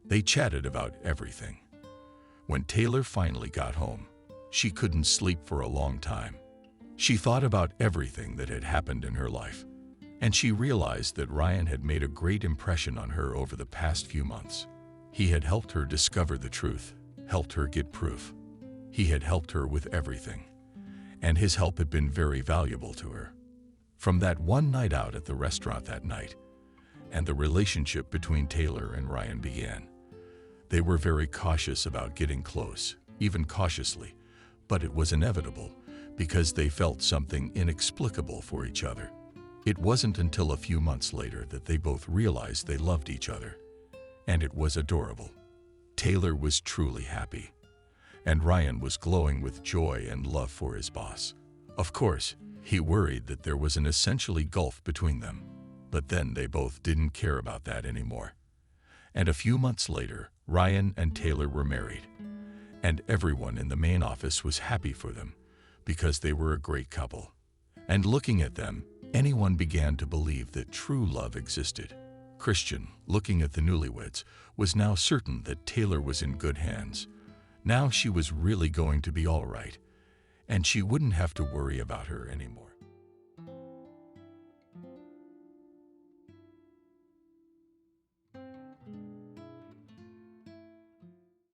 They chatted about everything. When Taylor finally got home, she couldn't sleep for a long time. She thought about everything that had happened in her life, and she realized that Ryan had made a great impression on her over the past few months. He had helped her discover the truth, helped her get proof. He had helped her with everything, and his help had been very valuable to her. From that one night out at the restaurant that night, and the relationship between Taylor and Ryan began. They were very cautious about getting close, even cautiously, but it was inevitable because they felt something inexplicable for each other. It wasn't until a few months later that they both realized they loved each other, and it was adorable. Taylor was truly happy, and Ryan was glowing with joy and love for his boss. Of course, he worried that there was an essentially gulf between them, but then they both didn't care about that anymore. And a few months later, Ryan and Taylor were married, and everyone in the main office was happy for them because they were a great couple. And looking at them, anyone began to believe that true love existed. Christian, looking at the newlyweds, was now certain that Taylor was in good hands. Now she was really going to be all right, and she wouldn't have to worry about her anymore.